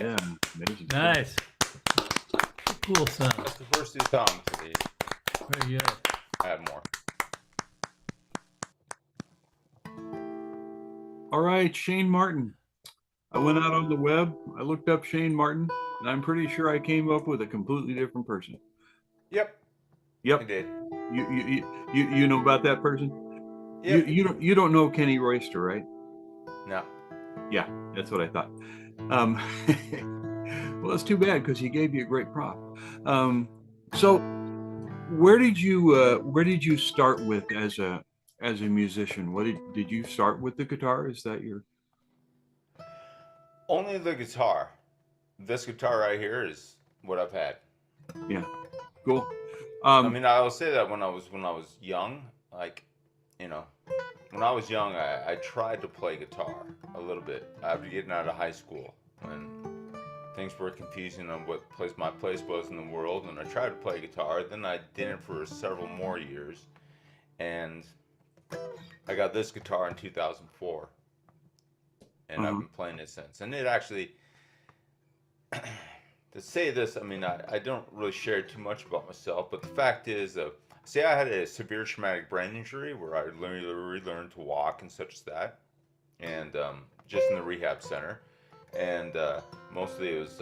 Yeah, amazing. Nice. Cool sound. That's the first two songs. Very good. I have more. All right, Shane Martin. I went out on the web. I looked up Shane Martin, and I'm pretty sure I came up with a completely different person. Yep. Yep. I did. You know about that person? Yep. You don't know Kenny Royster, right? No. Yeah, that's what I thought. Well, it's too bad because he gave you a great prop. So where did you start with as a musician? What did you start with the guitar? Is that your Only the guitar. This guitar right here is what I've had. Yeah, cool. I mean, I will say that when I was young, like, you know, when I was young, I tried to play guitar a little bit after getting out of high school. When things were confusing on what my place was in the world, and I tried to play guitar. Then I didn't for several more years, and I got this guitar in 2004, and I've been playing it since. And it actually, to say this, I mean, I don't really share too much about myself, but the fact is, see, I had a severe traumatic brain injury where I relearned to walk and such as that, and just in the rehab center, and mostly it was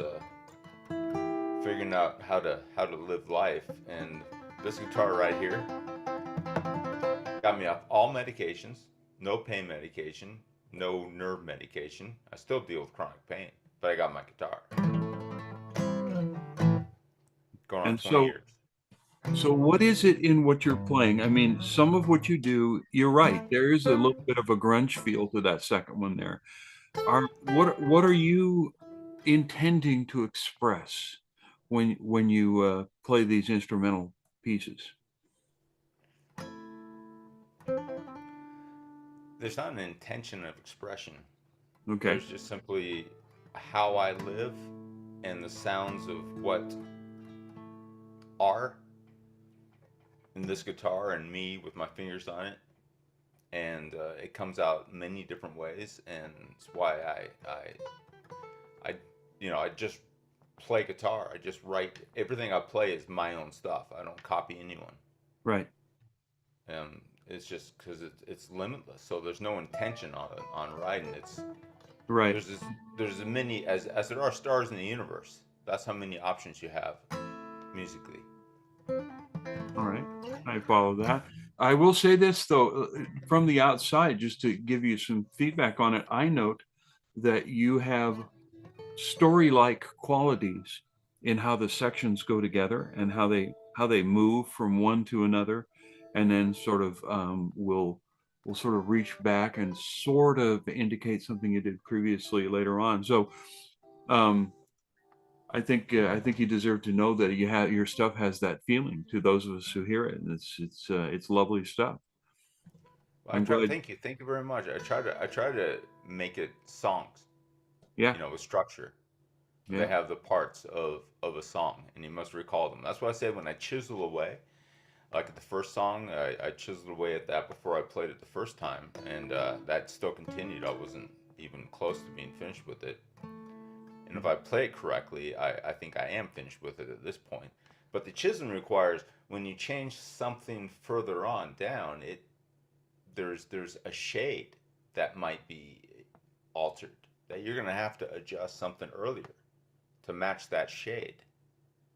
figuring out how to live life. And this guitar right here got me off all medications, no pain medication, no nerve medication. I still deal with chronic pain, but I got my guitar. Going on 20 years. So what is it in what you're playing? I mean, some of what you do, you're right. There is a little bit of a grunge feel to that second one there. What are you intending to express when you play these instrumental pieces? There's not an intention of expression. Okay. There's just simply how I live and the sounds of what are in this guitar and me with my fingers on it, and it comes out many different ways, and it's why I just play guitar. I just write. Everything I play is my own stuff. I don't copy anyone. Right. It's just because it's limitless, so there's no intention on writing. It's right. There's as many as there are stars in the universe. That's how many options you have musically. All right, I follow that. I will say this though, from the outside, just to give you some feedback on it, I note that you have story-like qualities in how the sections go together and how they move from one to another, and then sort of will sort of reach back and sort of indicate something you did previously later on. So I think you deserve to know that your stuff has that feeling to those of us who hear it, and it's lovely stuff. Thank you very much. I try to make it songs. Yeah. With structure. Yeah. They have the parts of a song, and you must recall them. That's why I say when I chisel away, like at the first song, I chiseled away at that before I played it the first time, and that still continued. I wasn't even close to being finished with it. And if I play it correctly, I think I am finished with it at this point. But the chiseling requires, when you change something further on down, there's a shade that might be altered, that you're going to have to adjust something earlier to match that shade.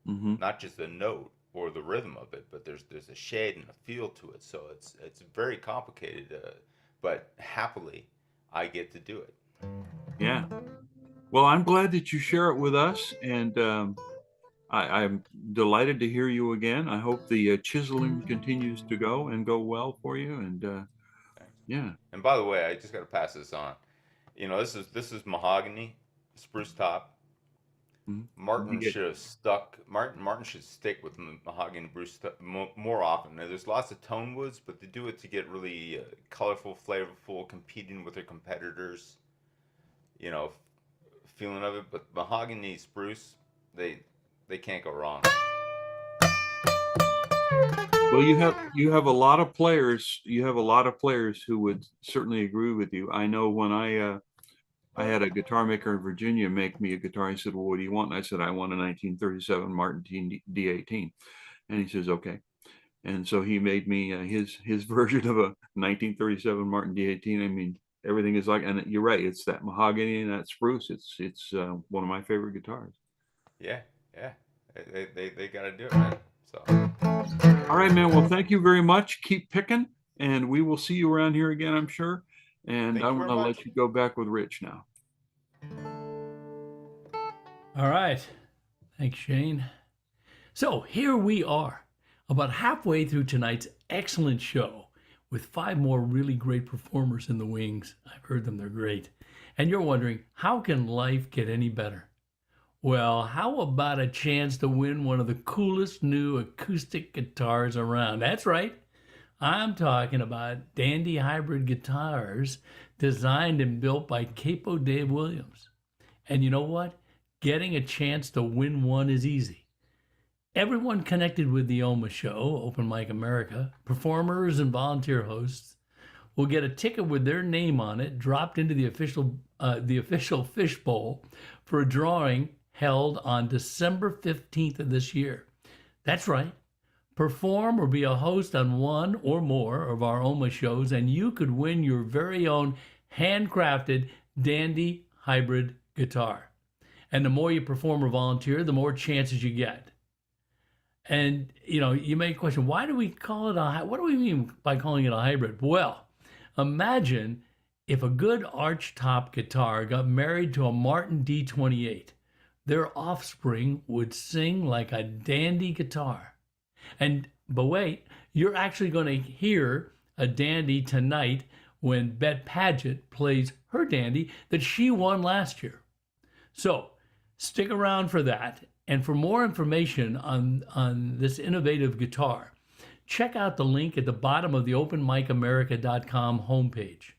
Mm-hmm. Not just the note or the rhythm of it, but there's a shade and a feel to it. So it's very complicated, but happily I get to do it. Yeah. Well, I'm glad that you share it with us, and I'm delighted to hear you again. I hope the chiseling continues to go well for you, and yeah. And by the way, I just got to pass this on. This is mahogany, spruce top. Mm-hmm. Martin should stick with mahogany spruce more often. Now, there's lots of tone woods, but they do it to get really colorful, flavorful, competing with their competitors. Feeling of it, but mahogany spruce, they can't go wrong. Well, you have a lot of players. You have a lot of players who would certainly agree with you. I know when I had a guitar maker in Virginia make me a guitar. He said, "Well, what do you want?" And I said, "I want a 1937 Martin D18." And he says, "Okay." And so he made me his version of a 1937 Martin D18. I mean, everything is like, and you're right, it's that mahogany and that spruce. It's one of my favorite guitars. Yeah. They got to do it, man. So. All right, man. Well, thank you very much. Keep picking, and we will see you around here again, I'm sure. And I'm going to let you go back with Rich now. All right. Thanks, Shane. So here we are, about halfway through tonight's excellent show, with 5 more really great performers in the wings. I've heard them, they're great. And you're wondering, how can life get any better? Well, how about a chance to win one of the coolest new acoustic guitars around? That's right. I'm talking about Dandy Hybrid guitars designed and built by Capo Dave Williams. And you know what? getting a chance to win one is easy. Everyone connected with the OMA show, Open Mic America, performers and volunteer hosts, will get a ticket with their name on it dropped into the official fishbowl for a drawing held on December 15th of this year. That's right. Perform or be a host on one or more of our OMA shows, and you could win your very own handcrafted Dandy hybrid guitar. And the more you perform or volunteer, the more chances you get. And, you know, you may question, why do we call it what do we mean by calling it a hybrid? Well, imagine if a good arch-top guitar got married to a Martin D28. Their offspring would sing like a dandy guitar. But wait, you're actually going to hear a dandy tonight when Bette Paget plays her dandy that she won last year. So stick around for that. And for more information on this innovative guitar, check out the link at the bottom of the openmicamerica.com homepage.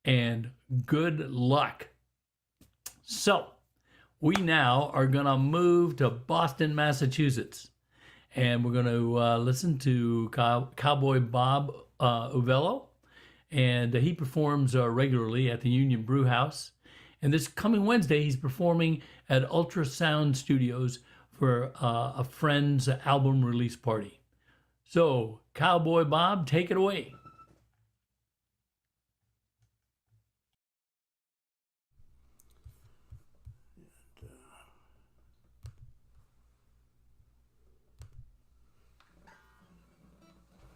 And good luck. So we now are going to move to Boston, Massachusetts. And we're going to listen to Cowboy Bob Uvello. And he performs regularly at the Union Brew House. And this coming Wednesday, he's performing at Ultrasound Studios for a friend's album release party. So, Cowboy Bob, take it away.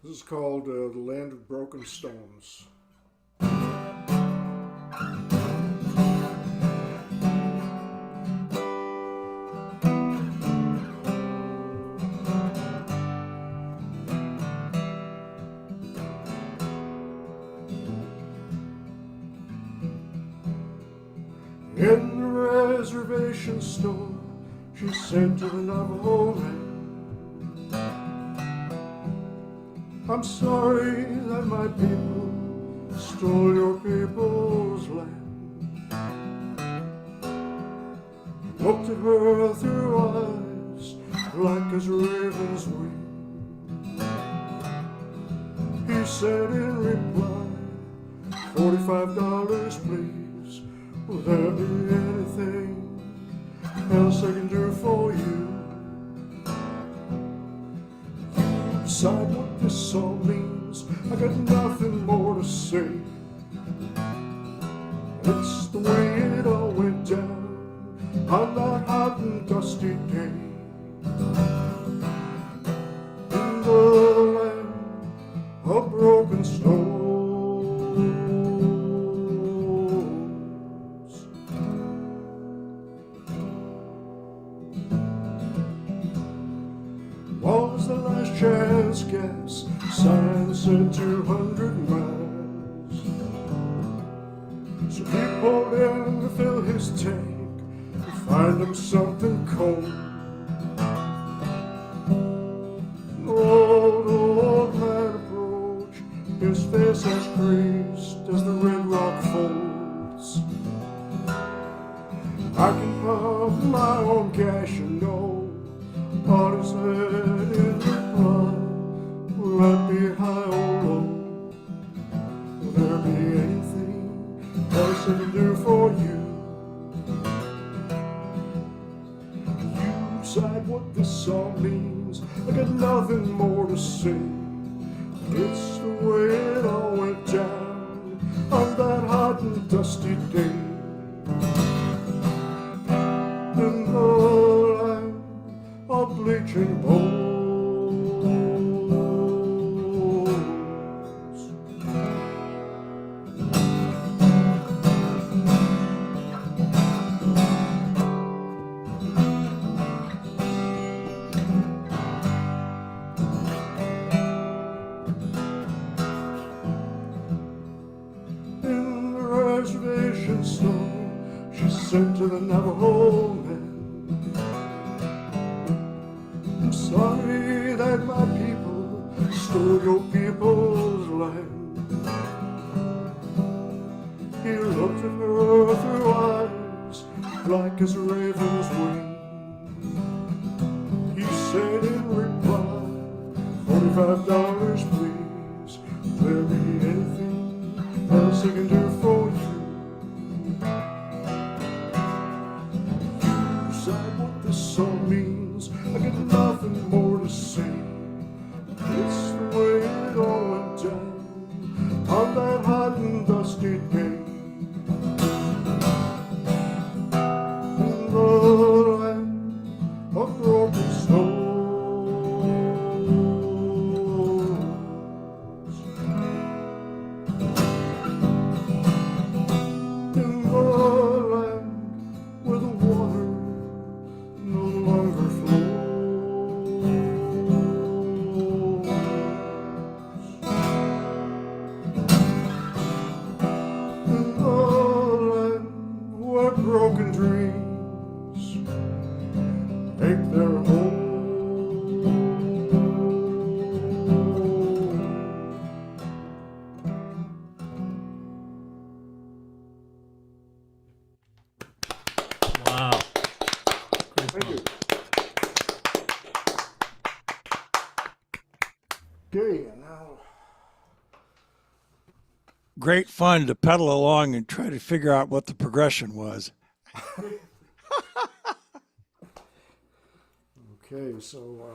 This is called The Land of Broken Stones. In the reservation store, she said to the Navajo man, I'm sorry that my people stole your people's land. Looked at her through eyes black as raven's wing. He said in reply, $45 please, will there be anything else I can do for you? Decide what this all means, I got nothing more to say. It's the way it all went down on that hot and dusty day. In the land of broken stones. Was the last chance gas, sign said 200 miles. So he pulled in to fill his tank to find him something cold. The old man approached, his face as creased as the red rock folds. I can pump my own cash, you know. What is it in reply? Will I be high or low? Will there be anything else I can do for you? You decide what this all means, I got nothing more to say. It's the way it all went down on that hot and dusty day. In the land of bleaching bones. In the reservation store, she said to the Navajo man, I'm sorry that my people stole your people's land. He looked at her through eyes black as a raven's wing. $25, please. Will there be anything else I can do for you? Decide what this song means. I got nothing more to say. It's the way it all went down on that hot and dusty day. In the land of broken snows, in the land where the water no longer flows. In the land where broken dreams take their hold. Wow. Great Thank song. you. Okay, and now Great fun to pedal along and try to figure out what the progression was. okay, so my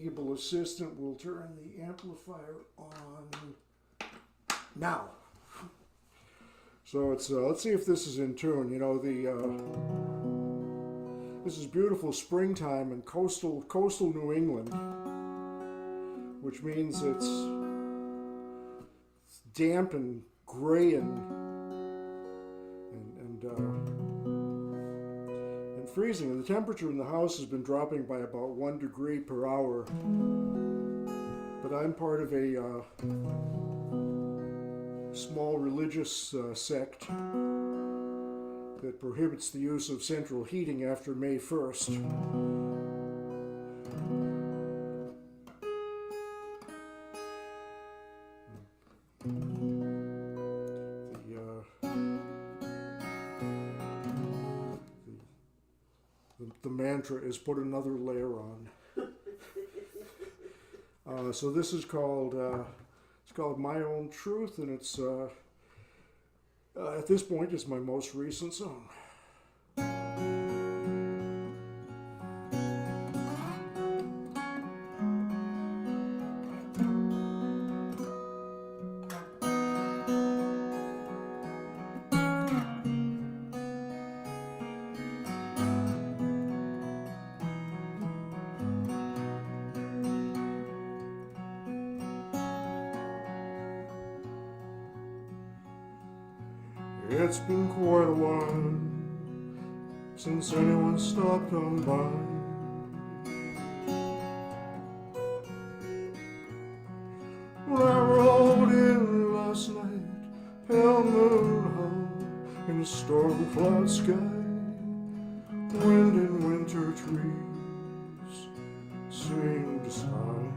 able assistant will turn the amplifier on now. So it's let's see if this is in tune. You know, this is beautiful springtime in coastal New England, which means it's damp and gray and freezing. And the temperature in the house has been dropping by about 1 degree per hour. But I'm part of a small religious sect that prohibits the use of central heating after May 1st. The mantra is put another layer on. So this is called it's called My Own Truth, and it's at this point it's my most recent song. It's been quite a while since anyone stopped on by. When I rode in last night, pale moon hung in a storm cloud sky, wind and winter trees seemed to sigh.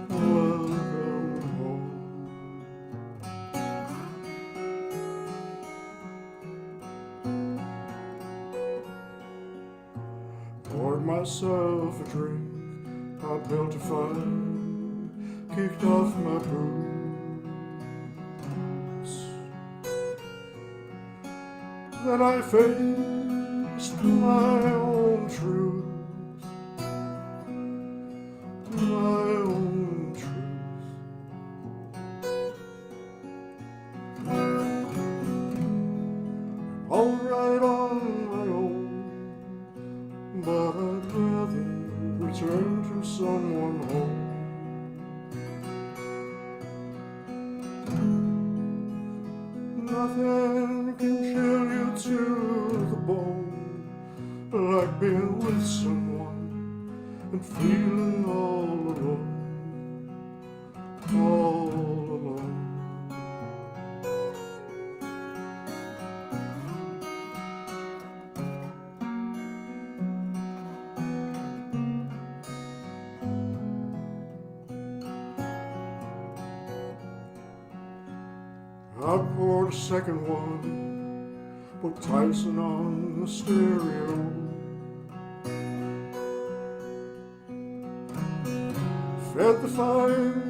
Welcome home. Poured myself a drink, I built a fire, kicked off my boots. Then I faced my own truth, my own truth. All right on my own, but I'd rather return to someone home. Nothing can chill you to the bone like being with someone and feeling all alone, all alone. I poured a second one, put Tyson on the stereo. Fed the fire,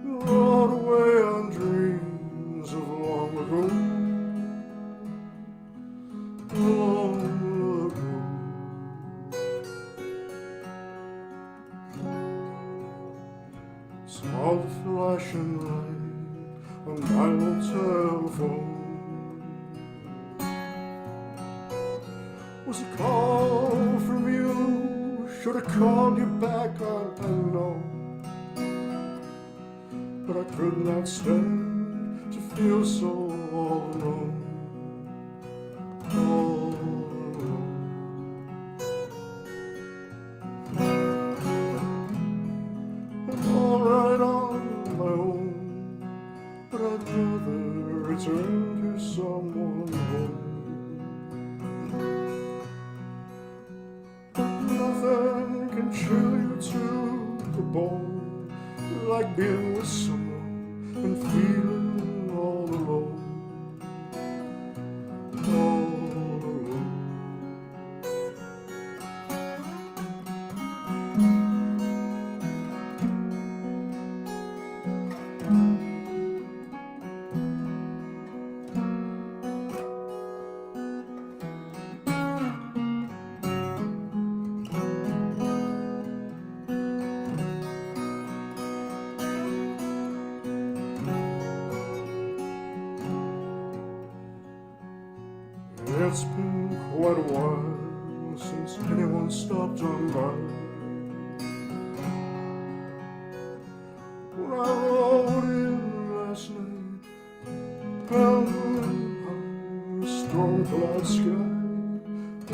rode away on dreams of long ago. Long ago. Saw the flashing light on my old telephone. Was a call from you? Should have called you back, I know. But I could not stand to feel so all alone. All alone. I'm all right on my own, but I'd rather return to someone home. Nothing can chill you to the bone like being with someone and feeling all alone. All alone. It's been quite a while since anyone stopped on by. When I rode in last night, a storm cloud sky,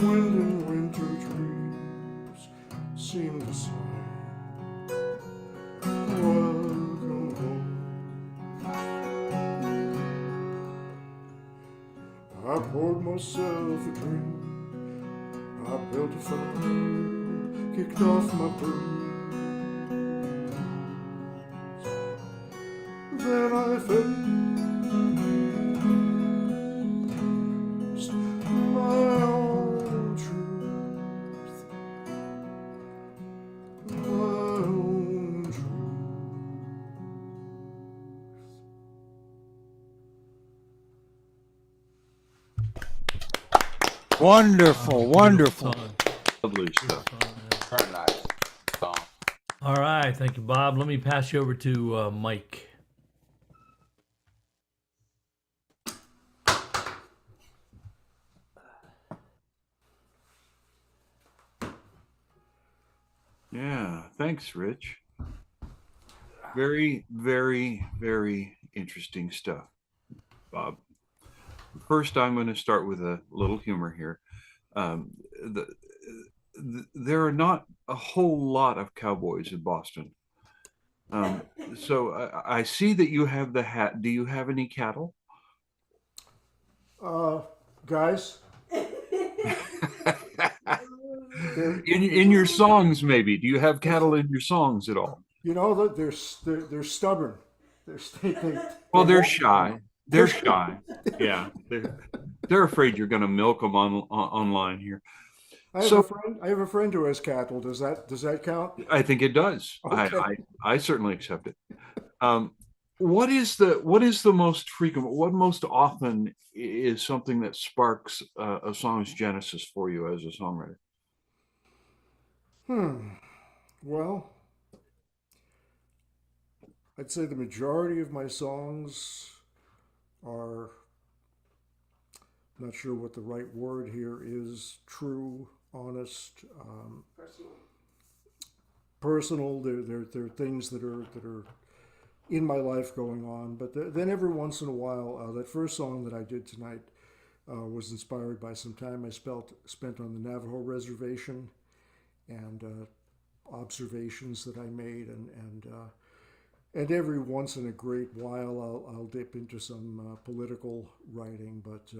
wind and winter trees seemed to sigh. Welcome home. I poured myself a drink, I built a fire, kicked off my boots. Then I faced my own truth, my own truth. Wonderful, wonderful. Song. Lovely stuff. Very nice song. All right, thank you, Bob. Let me pass you over to Mike. Yeah, thanks, Rich. Very, very, very interesting stuff, Bob. First, I'm going to start with a little humor here. There are not a whole lot of cowboys in Boston. So I see that you have the hat. Do you have any cattle? Guys, In your songs, maybe. Do you have cattle in your songs at all? you know that they're stubborn. Well, they're shy. They're shy. Yeah, they're afraid you're going to milk them online here. I have a friend who has cattle. Does that count? I think it does. Okay. I certainly accept it. What is the most frequent? What most often is something that sparks a song's genesis for you as a songwriter? Well, I'd say the majority of my songs are, not sure what the right word here is, true, honest, personal. They're things that are in my life going on. But then every once in a while, that first song that I did tonight was inspired by some time I spent on the Navajo reservation and observations that I made, and every once in a great while I'll dip into some political writing, but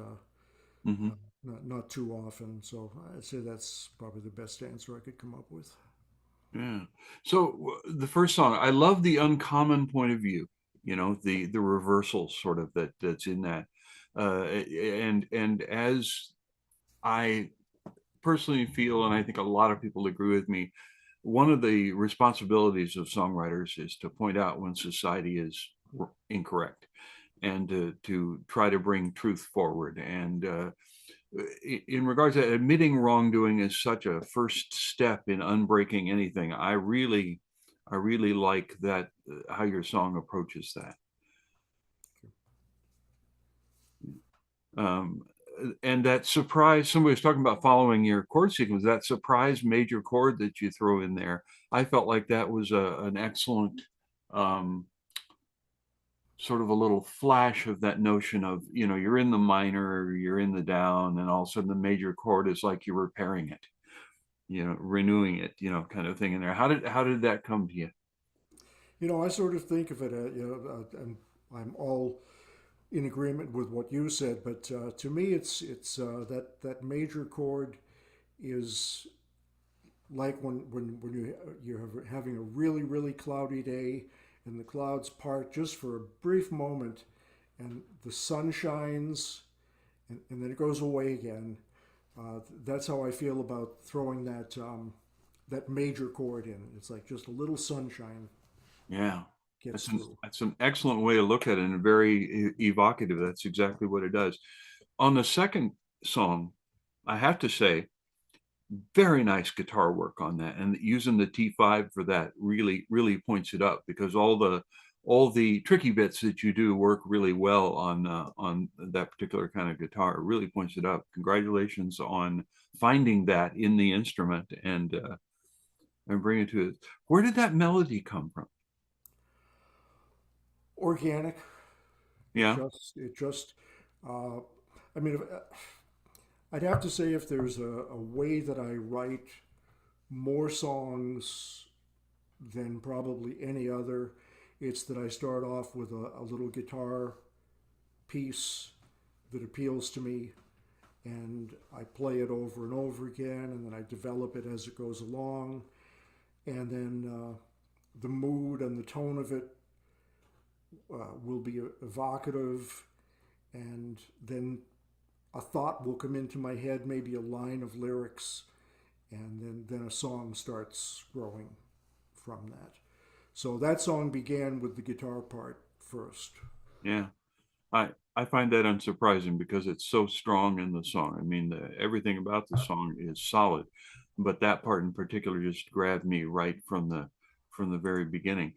not too often. So I'd say that's probably the best answer I could come up with. Yeah. So the first song, I love the uncommon point of view. You know, the reversal sort of that's in that. And as I personally feel, and I think a lot of people agree with me, one of the responsibilities of songwriters is to point out when society is incorrect, and to try to bring truth forward. And in regards to admitting wrongdoing is such a first step in unbreaking anything. I really like that, how your song approaches that. And that surprise, somebody was talking about following your chord sequence, that surprise major chord that you throw in there, I felt like that was an excellent sort of a little flash of that notion of, you're in the minor, or you're in the down, and all of a sudden the major chord is like you're repairing it, renewing it, kind of thing in there. How did that come to you? I sort of think of it, I'm all in agreement with what you said, but to me, it's that major chord is like when you're having a really, really cloudy day, and the clouds part just for a brief moment, and the sun shines, and then it goes away again. That's how I feel about throwing that major chord in. It's like just a little sunshine. Yeah. Gets through. That's an excellent way to look at it, and very evocative. That's exactly what it does. On the second song, I have to say, very nice guitar work on that, and using the T5 for that really points it up, because all the tricky bits that you do work really well on that particular kind of guitar. It really points it up. Congratulations on finding that in the instrument and bringing it to it. Where did that melody come from? Organic. Yeah. It just I mean, I'd have to say, if there's a way that I write more songs than probably any other, it's that I start off with a little guitar piece that appeals to me, and I play it over and over again, and then I develop it as it goes along, and then the mood and the tone of it will be evocative, and then a thought will come into my head, maybe a line of lyrics, and then a song starts growing from that. So that song began with the guitar part first. Yeah, I find that unsurprising, because it's so strong in the song. I mean, everything about the song is solid, but that part in particular just grabbed me right from the very beginning.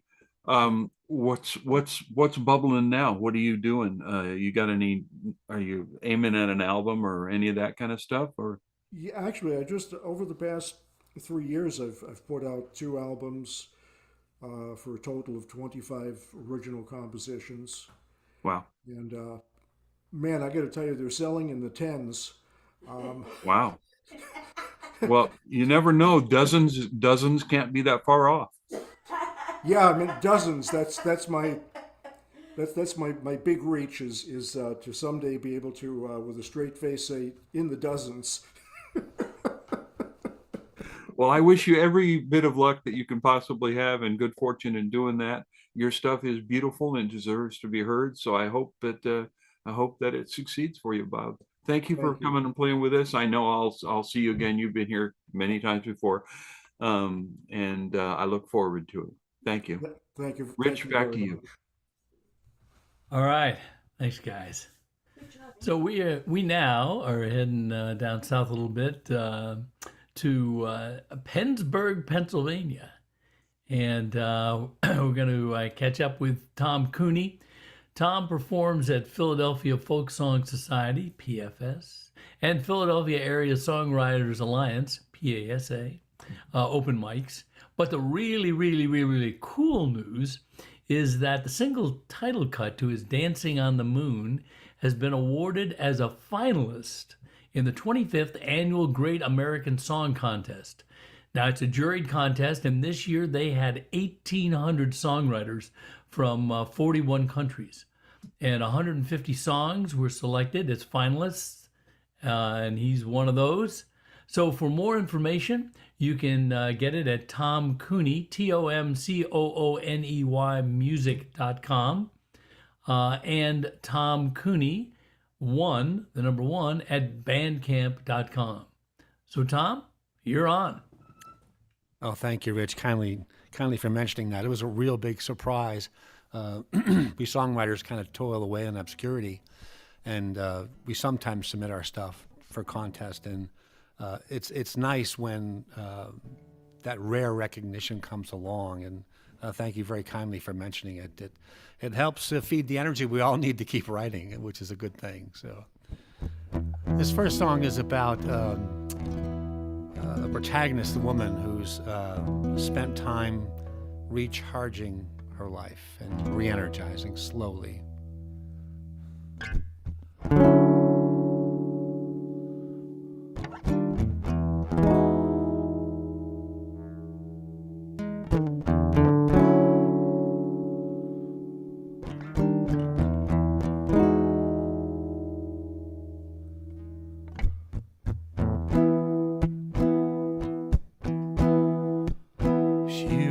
What's bubbling now? What are you doing? Are you aiming at an album or any of that kind of stuff? Or Yeah, actually, I just over the past 3 years, I've put out 2 albums for a total of 25 original compositions, wow. and man, I got to tell you, they're selling in the tens. Wow. Well, you never know. Dozens can't be that far off. Yeah, I mean dozens. That's my big reach is to someday be able to with a straight face say in the dozens. Well, I wish you every bit of luck that you can possibly have, and good fortune in doing that. Your stuff is beautiful and deserves to be heard. So I hope that it succeeds for you, Bob. Thank you for Thank you. coming and playing with us. I know I'll see you again. You've been here many times before, and I look forward to it. Thank you. Thank you. Rich, Thank you back very to you. much. All right. Thanks, guys. So we now are heading down south a little bit to Pittsburgh, Pennsylvania. And we're going to catch up with Tom Cooney. Tom performs at Philadelphia Folk Song Society, PFS, and Philadelphia Area Songwriters Alliance, PASA, open mics. But the really cool news is that the single title cut to his Dancing on the Moon has been awarded as a finalist in the 25th Annual Great American Song Contest. Now, it's a juried contest, and this year they had 1,800 songwriters from 41 countries. And 150 songs were selected as finalists, and he's one of those. So for more information, you can get it at Tom Cooney, TomCooney music.com, and Tom Cooney the number one, at bandcamp.com. So, Tom, you're on. Oh, thank you, Rich. Kindly for mentioning that. It was a real big surprise. We songwriters kind of toil away in obscurity, and we sometimes submit our stuff for contest, and it's nice when that rare recognition comes along, and thank you very kindly for mentioning it. It helps feed the energy we all need to keep writing, which is a good thing. So this first song is about a protagonist, a woman who's spent time recharging her life and re-energizing slowly.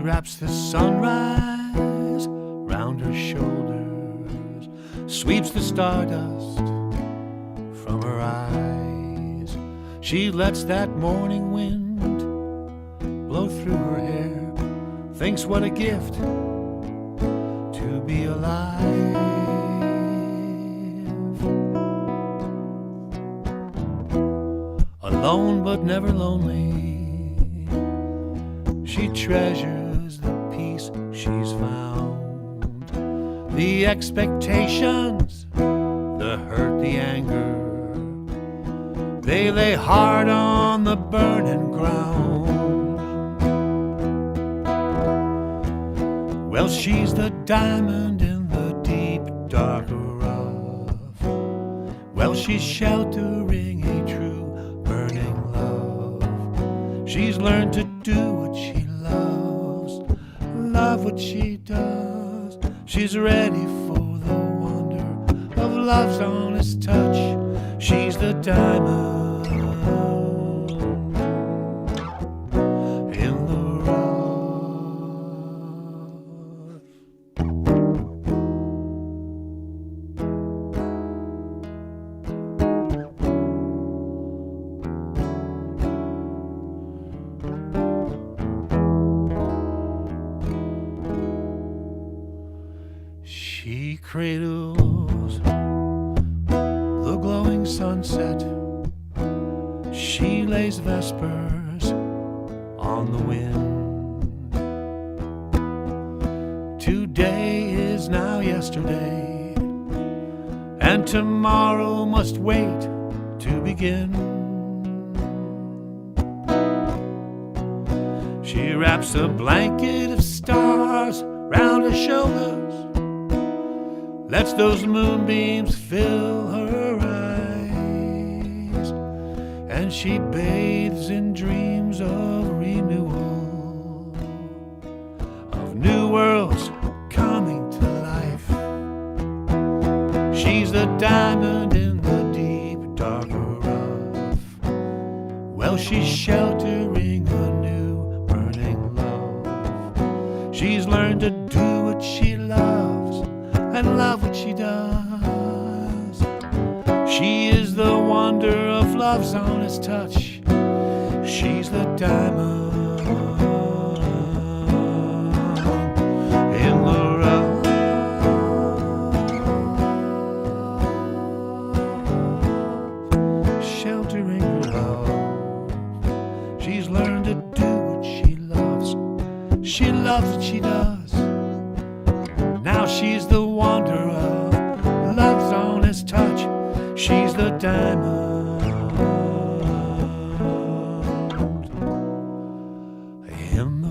Wraps the sunrise round her shoulders, sweeps the stardust from her eyes. She lets that morning wind blow through her hair, thinks what a gift to be alive. Alone but never lonely, she treasures the peace she's found. The expectations, the hurt, the anger, they lay hard on the burning ground. Well, she's the diamond in the deep, dark rough. Well, she's sheltering a true, burning love. She's learned to do what she loves, love what she does. She's ready for the wonder of love's honest touch. She's the diamond in the rough. She cradles the glowing sunset. She lays vespers on the wind. Today is now yesterday, and tomorrow must wait to begin. She wraps a blanket of stars round her shoulders, lets those moonbeams fill her eyes, and she bathes in dreams of renewal, of new worlds coming to life. She's the diamond in the deep, dark rough. Well, she's sheltering a new, burning love. She's learned to do what she loves and love what she does. She is the wonder of love's honest touch. She's the diamond in the rough. Sheltering her love. She's learned to do what she loves. She loves what she does. Now she's the wonder of love's honest touch. She's the diamond in the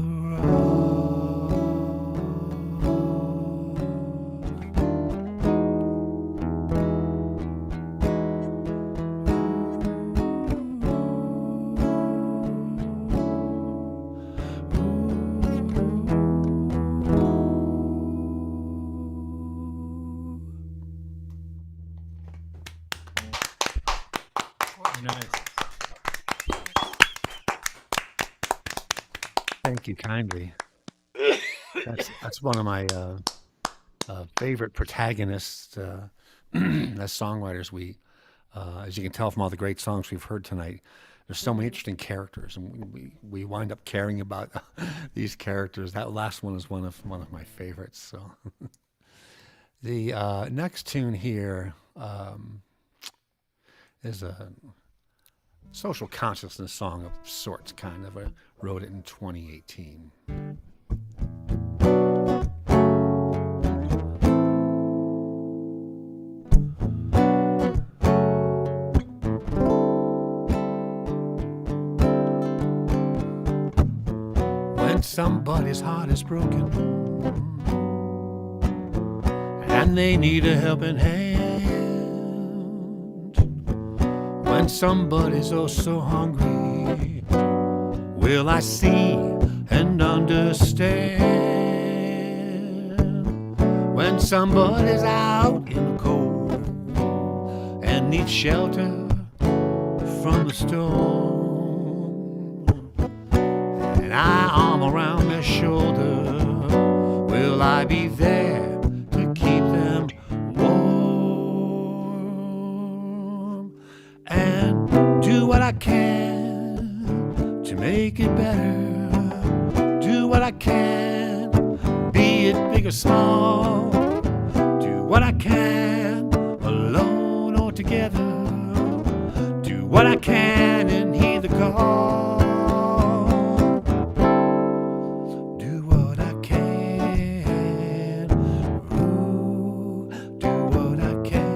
Thank you kindly. That's one of my favorite protagonists as songwriters. As you can tell from all the great songs we've heard tonight, there's so many interesting characters, and we wind up caring about these characters. That last one is one of my favorites. So the next tune here is a social consciousness song of sorts, kind of. I wrote it in 2018. When somebody's heart is broken and they need a helping hand, when somebody's oh so hungry, will I see and understand? When somebody's out in the cold and needs shelter from the storm, and I arm around their shoulder, will I be there to keep them warm and do what I can to make it better, do what I can, be it big or small, do what I can, alone or together, do what I can and heed the call. Do what I can, ooh, do what I can.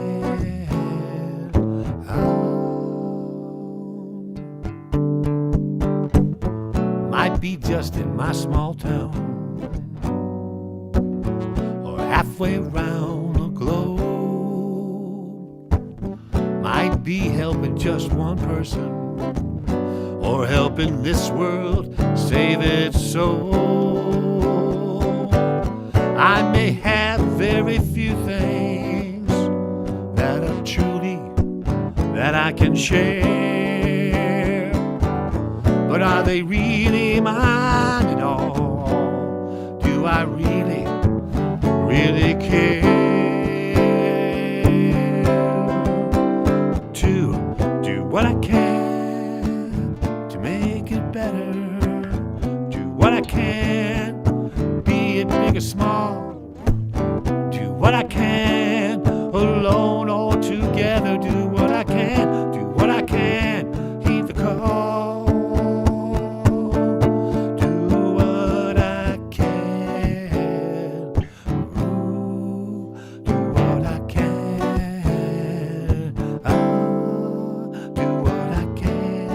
Might be just in my small town or halfway around the globe, might be helping just one person or helping this world save its soul. I may have very few things that are truly that I can share, but are they really mine at all? Do I really, really care? To do what I can to make it better, do what I can, be it big or small, do what I can, alone or together, do what I can, do what I can, heed the call. Do what I can, ooh, do what I can, do what I can,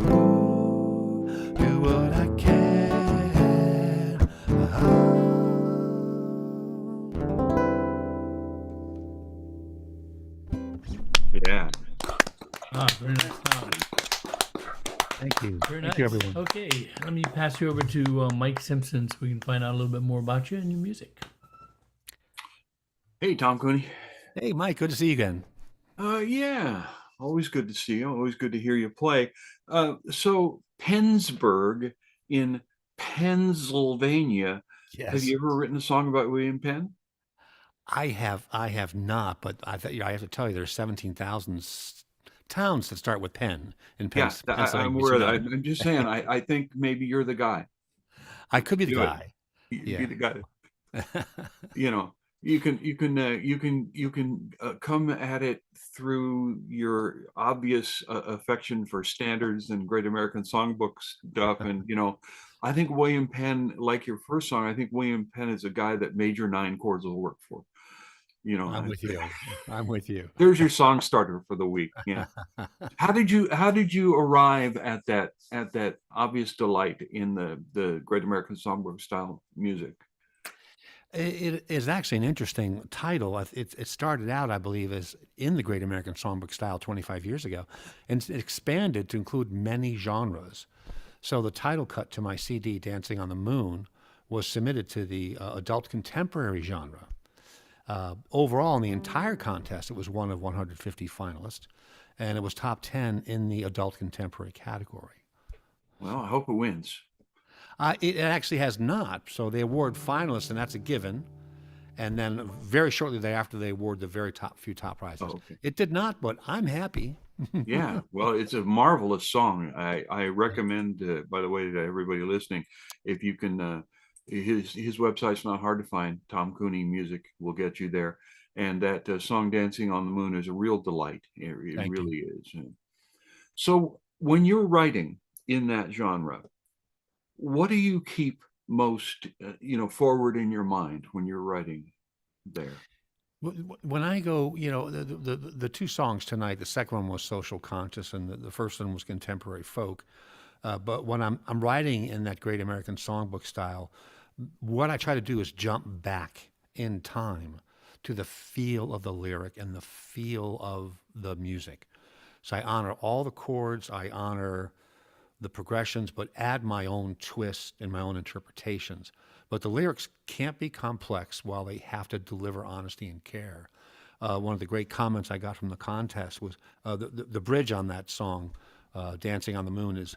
ooh, do what I can, Yeah. Very nice. Thank you. Very Thank nice. you, everyone. Okay, let me pass you over to Mike Simpson so we can find out a little bit more about you and your music. Hey, Tom Cooney. Hey, Mike, good to see you again. Yeah, always good to see you. Always good to hear you play. So Pennsburgh in Pennsylvania. Have Yes. you ever written a song about William Penn? I have not, but I have to tell you, there's 17,000 towns that start with Penn in Yeah, Pennsylvania. I'm so aware of you that. know, I'm just saying, I think maybe you're the guy. I could be the Do it. guy. You'd be Yeah. the guy. You know, you can come at it through your obvious affection for standards and Great American Songbook stuff, and I think William Penn, like your first song, I think William Penn is a guy that major 9 chords will work for. I'm with you. I'm with you. There's your song starter for the week. Yeah. How did you arrive at that obvious delight in the Great American Songbook style music? It is actually an interesting title. It started out, I believe, as in the Great American Songbook style 25 years ago, and it expanded to include many genres. So the title cut to my CD, Dancing on the Moon, was submitted to the adult contemporary genre. Overall, in the entire contest, it was one of 150 finalists, and it was top 10 in the adult contemporary category. Well, I hope it wins. It actually has not. So they award finalists, and that's a given. And then very shortly thereafter, they award the very few top prizes. Oh, okay. It did not, but I'm happy. Yeah, well, it's a marvelous song. I recommend, by the way, to everybody listening, if you can, his website's not hard to find. Tom Cooney Music will get you there. And that song "Dancing on the Moon" is a real delight. It Thank you. really is. So when you're writing in that genre, what do you keep most, forward in your mind when you're writing there? When I go, the two songs tonight, the second one was social conscious, and the first one was contemporary folk. But when I'm writing in that great American songbook style, what I try to do is jump back in time to the feel of the lyric and the feel of the music. So I honor all the chords, I honor the progressions, but add my own twist and my own interpretations. But the lyrics can't be complex while they have to deliver honesty and care. One of the great comments I got from the contest was the bridge on that song, "Dancing on the Moon," is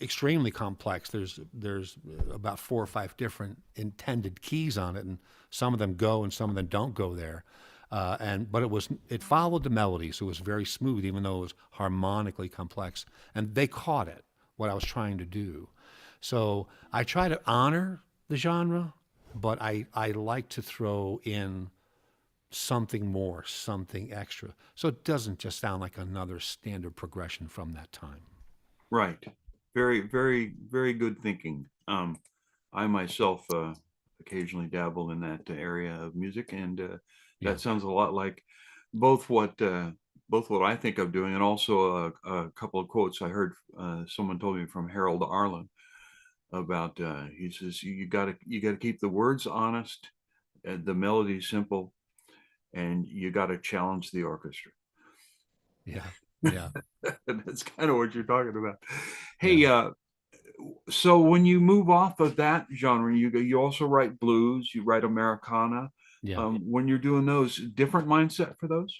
extremely complex. There's about 4 or 5 different intended keys on it, and some of them go and some of them don't go there. But it followed the melody, so it was very smooth, even though it was harmonically complex. And they caught it, what I was trying to do. So I try to honor the genre, but I like to throw in something more, something extra, so it doesn't just sound like another standard progression from that time. Right. Very, very, very good thinking. I myself occasionally dabble in that area of music, and that sounds a lot like both what I think of doing, and also a couple of quotes I heard someone told me from Harold Arlen about. He says you gotta keep the words honest, the melody simple, and you gotta challenge the orchestra. Yeah, yeah. That's kind of what you're talking about. Hey, so when you move off of that genre, you also write blues, you write Americana. Yeah. When you're doing those, different mindset for those?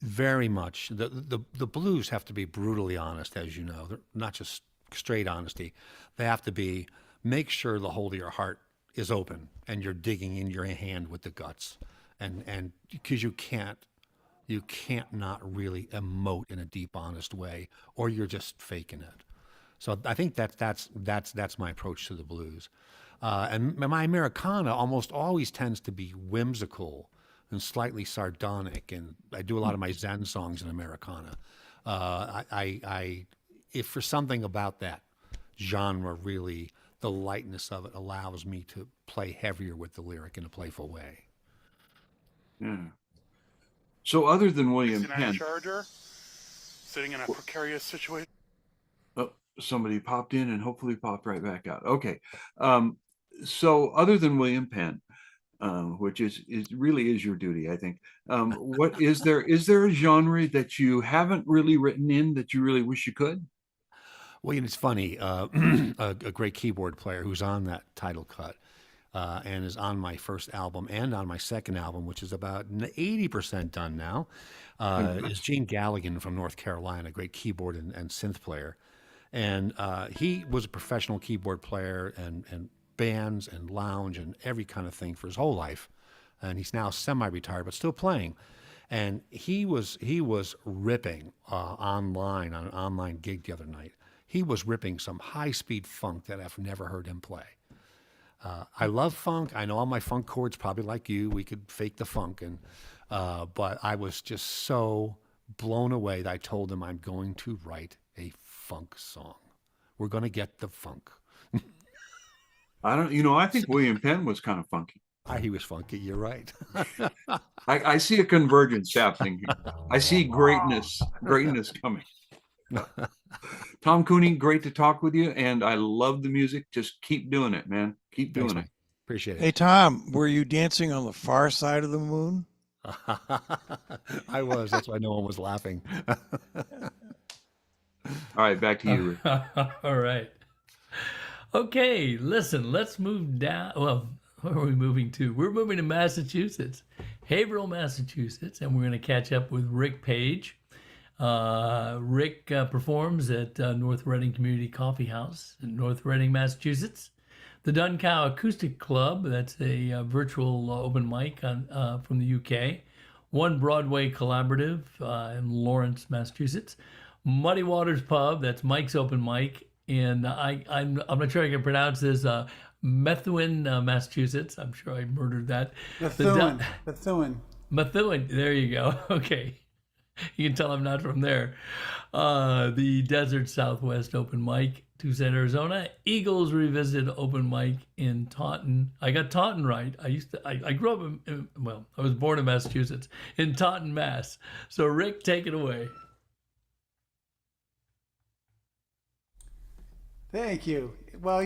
Very much. The blues have to be brutally honest, as you know. They're not just straight honesty. They have to be, make sure the hole of your heart is open and you're digging in your hand with the guts. And because you can't not really emote in a deep, honest way, or you're just faking it. So I think that's my approach to the blues. And my Americana almost always tends to be whimsical and slightly sardonic, and I do a lot of my Zen songs in Americana. If for something about that genre, really, the lightness of it allows me to play heavier with the lyric in a playful way. Yeah. So other than William Penn, charger, sitting in a precarious situation. oh, somebody popped in and hopefully popped right back out. Okay. So other than William Penn, which is really is your duty, I think. What is there a genre that you haven't really written in that you really wish you could? Well, it's funny. A great keyboard player who's on that title cut and is on my first album and on my second album, which is about 80% done now, is Gene Galligan from North Carolina, a great keyboard and synth player. And he was a professional keyboard player and bands and lounge and every kind of thing for his whole life. And he's now semi-retired, but still playing. And he was ripping online on an online gig the other night. He was ripping some high-speed funk that I've never heard him play. I love funk. I know all my funk chords, probably like you. We could fake the funk, but I was just so blown away that I told him I'm going to write a funk song. We're going to get the funk. I think William Penn was kind of funky. He was funky. You're right. I see a convergence happening here. I see greatness coming. Tom Cooney, great to talk with you, and I love the music. Just keep doing it, man. Keep doing it. Appreciate it. Hey, Tom, were you dancing on the far side of the moon? I was. That's why no one was laughing. All right, back to you, Rick. All right. Okay, listen, let's move down. Well, where are we moving to? We're moving to Massachusetts, Haverhill, Massachusetts, and we're going to catch up with Ric Page. Rick performs at North Reading Community Coffee House in North Reading, Massachusetts. The Duncow Acoustic Club, that's a virtual open mic from the UK. One Broadway Collaborative in Lawrence, Massachusetts. Muddy Waters Pub, that's Mike's open mic. And I'm not sure I can pronounce this. Methuen, Massachusetts. I'm sure I murdered that. Methuen. There you go. Okay. You can tell I'm not from there. The Desert Southwest open mic, Tucson, Arizona. Eagles Revisited open mic in Taunton. I got Taunton right. I grew up I was born in Massachusetts, in Taunton, Mass. So Rick, take it away. Thank you. Well,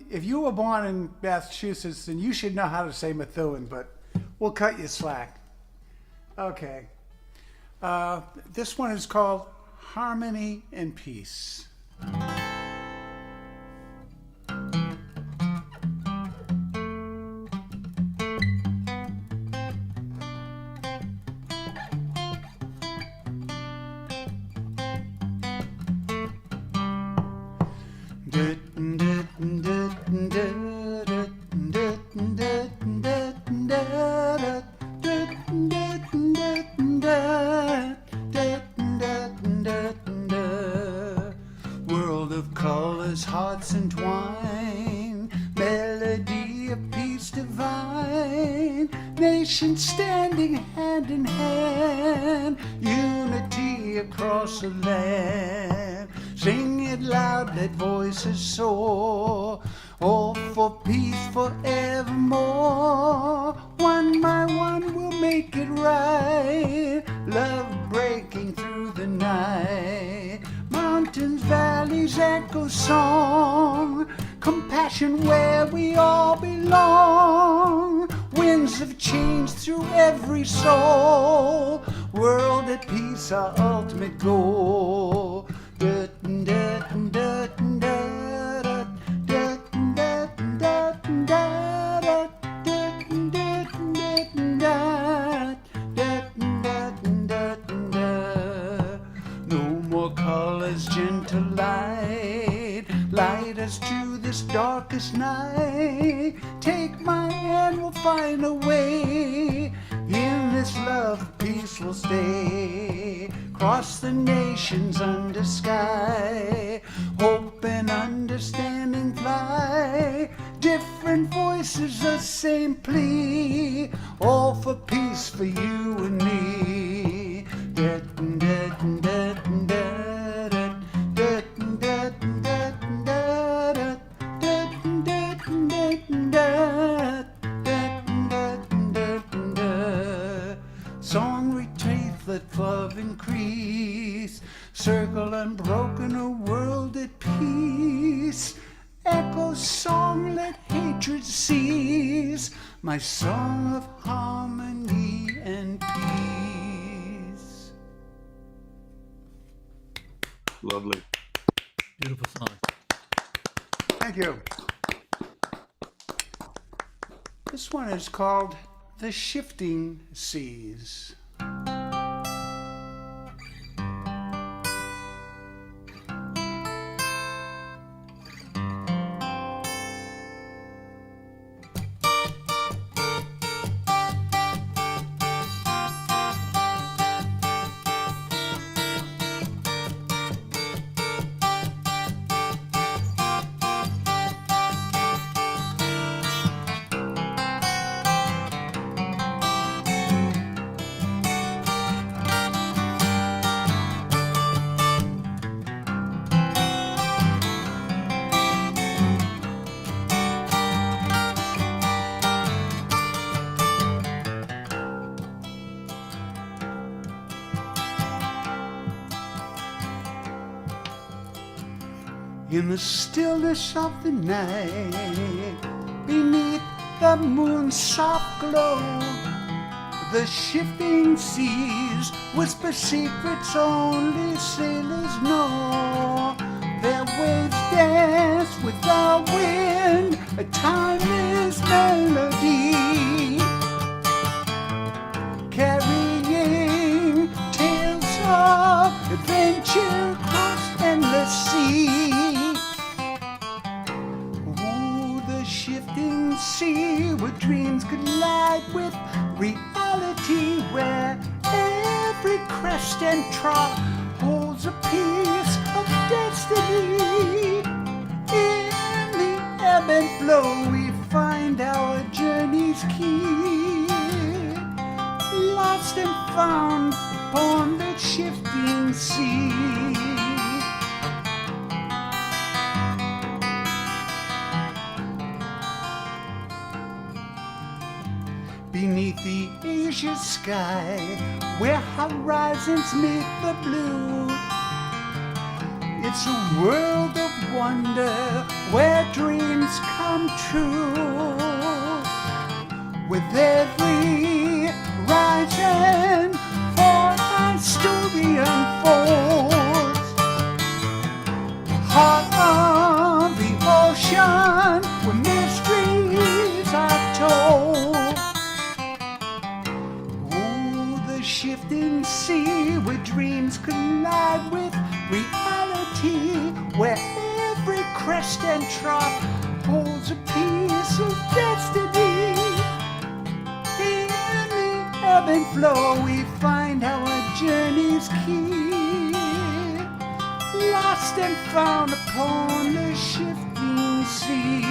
if you were born in Massachusetts, then you should know how to say Methuen, but we'll cut you slack. Okay. This one is called Harmony and Peace. World of colors, hearts entwined, melody of peace divine, nations standing hand in hand, unity across the land. Sing it loud, let voices soar, all for peace forevermore. One by one we'll make it right, love breaking through the night. Mountains, valleys, echo song, compassion where we all belong. Winds of change through every soul, world at peace our ultimate goal. Gentle light, light us to this darkest night. Take my hand, we'll find a way. In this love, peace will stay. Cross the nations under sky. Hope and understanding fly. Different voices, the same plea. All for peace for you and me. Song retreat, let love increase. Circle unbroken, a world at peace. Echo song, let hatred cease. My song of harmony and peace. Lovely. Beautiful song. Thank you. This one is called The Shifting Seas. In the stillness of the night, beneath the moon's soft glow, the shifting seas whisper secrets only sailors know. Their waves dance with the wind, a timeless melody, carrying tales of adventure across endless sea. crest and trough holds a piece of destiny. In the ebb and flow we find our journey's key. Lost and found upon the shifting sea. Beneath the azure sky, where horizons meet the blue, it's a world of wonder where dreams come true. With every rise and fall, our story unfolds. Heart of the ocean, where mysteries are told. Shifting sea where dreams collide with reality, where every crest and trough holds a piece of destiny. In the ebb and flow we find our journey's key. Lost and found upon the shifting sea.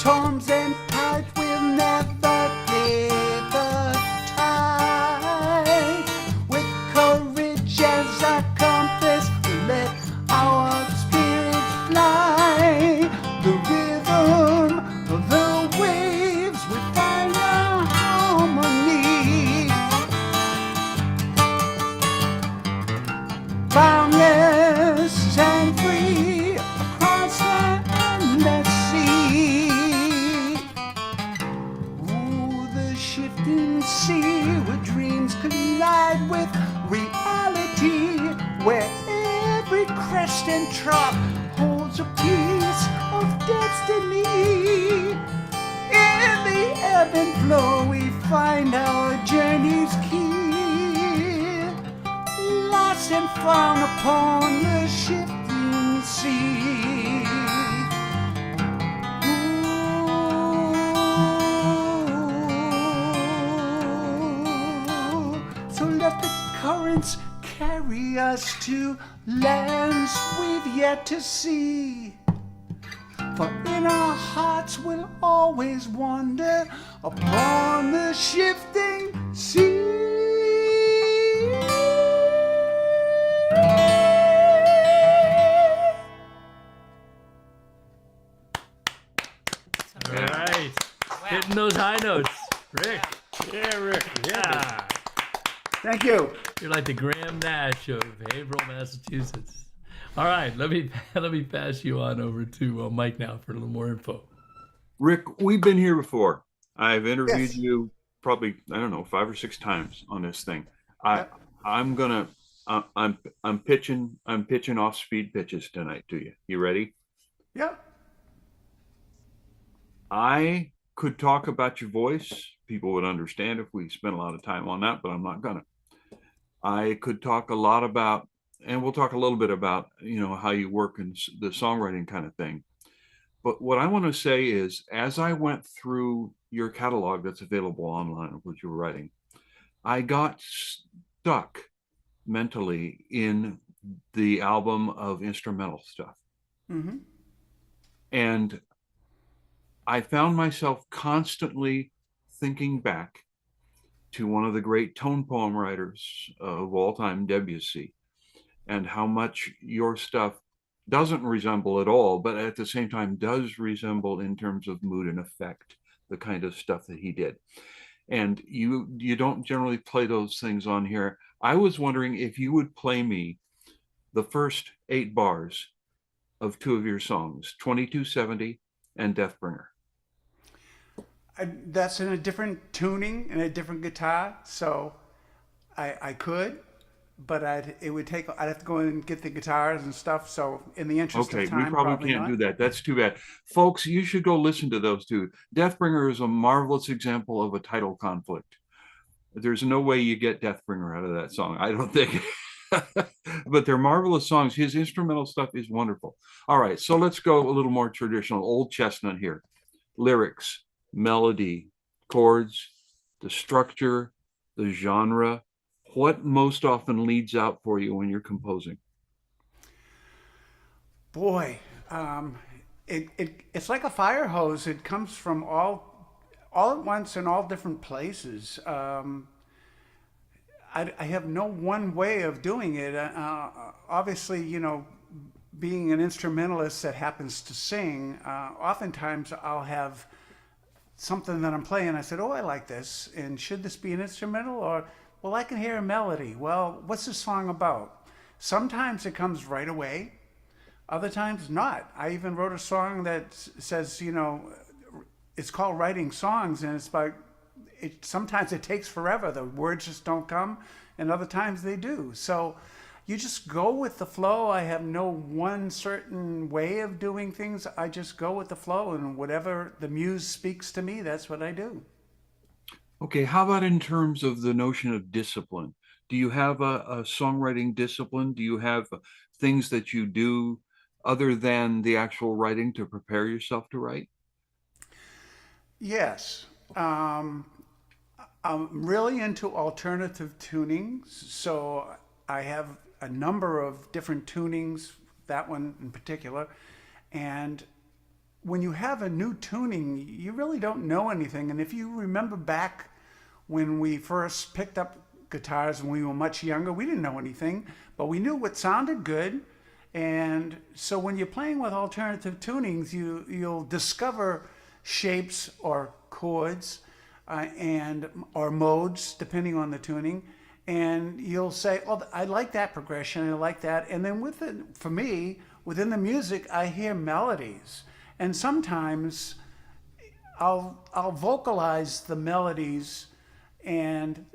Storms and tides will never give a tide. With courage as our compass, we let our spirits fly. The rhythm of the waves, we find our harmony. Boundless and free across the endless sea. Sea where dreams collide with reality, where every crest and trough holds a piece of destiny. In the ebb and flow we find our journey's key. Lost and found upon the shifting sea. Let the currents carry us to lands we've yet to see. For in our hearts we'll always wander upon the shifting sea. All right. Hitting those high notes. Rick. Yeah, Rick. Yeah. Thank you. You're like the Graham Nash of Haverhill, Massachusetts. All right, let me pass you on over to Mike now for a little more info. Rick, we've been here before. I've interviewed Yes. you probably, I don't know, 5 or 6 times on this thing. Yep. I'm pitching off speed pitches tonight to you. You ready? Yep. I could talk about your voice. People would understand if we spent a lot of time on that, but I'm not gonna. I could talk a lot about, and we'll talk a little bit about, how you work in the songwriting kind of thing. But what I want to say is, as I went through your catalog that's available online of what you were writing, I got stuck mentally in the album of instrumental stuff. Mm-hmm. And I found myself constantly thinking back to one of the great tone poem writers of all time, Debussy, and how much your stuff doesn't resemble at all, but at the same time does resemble in terms of mood and effect, the kind of stuff that he did. And you don't generally play those things on here. I was wondering if you would play me the first 8 bars of 2 of your songs, 2270 and Deathbringer. That's in a different tuning and a different guitar, so I could, but I'd have to go in and get the guitars and stuff. So in the interest Okay, of time, we probably can't not. do that. That's too bad. Folks, you should go listen to those 2. Deathbringer is a marvelous example of a title conflict. There's no way you get Deathbringer out of that song, I don't think. but they're marvelous songs. His instrumental stuff is wonderful. All right, so let's go a little more traditional, old chestnut here. Lyrics, melody, chords, the structure, the genre. What most often leads out for you when you're composing? Boy, it's like a fire hose. It comes from all at once in all different places. I have no one way of doing it. Obviously, being an instrumentalist that happens to sing, oftentimes I'll have something that I'm playing. I said, oh, I like this. And should this be an instrumental? Or, well, I can hear a melody. Well, what's this song about? Sometimes it comes right away. Other times not. I even wrote a song that says, it's called Writing Songs, and it's about, sometimes it takes forever. The words just don't come, and other times they do. So you just go with the flow. I have no one certain way of doing things. I just go with the flow, and whatever the muse speaks to me, that's what I do. Okay, how about in terms of the notion of discipline? Do you have a songwriting discipline? Do you have things that you do other than the actual writing to prepare yourself to write? Yes. I'm really into alternative tunings, so I have a number of different tunings, that one in particular. And when you have a new tuning, you really don't know anything. And if you remember back when we first picked up guitars when we were much younger, we didn't know anything, but we knew what sounded good. And so when you're playing with alternative tunings, you'll discover shapes or chords or modes depending on the tuning, and you'll say, oh, I like that progression, I like that. And then for me, within the music, I hear melodies, and sometimes I'll vocalize the melodies, and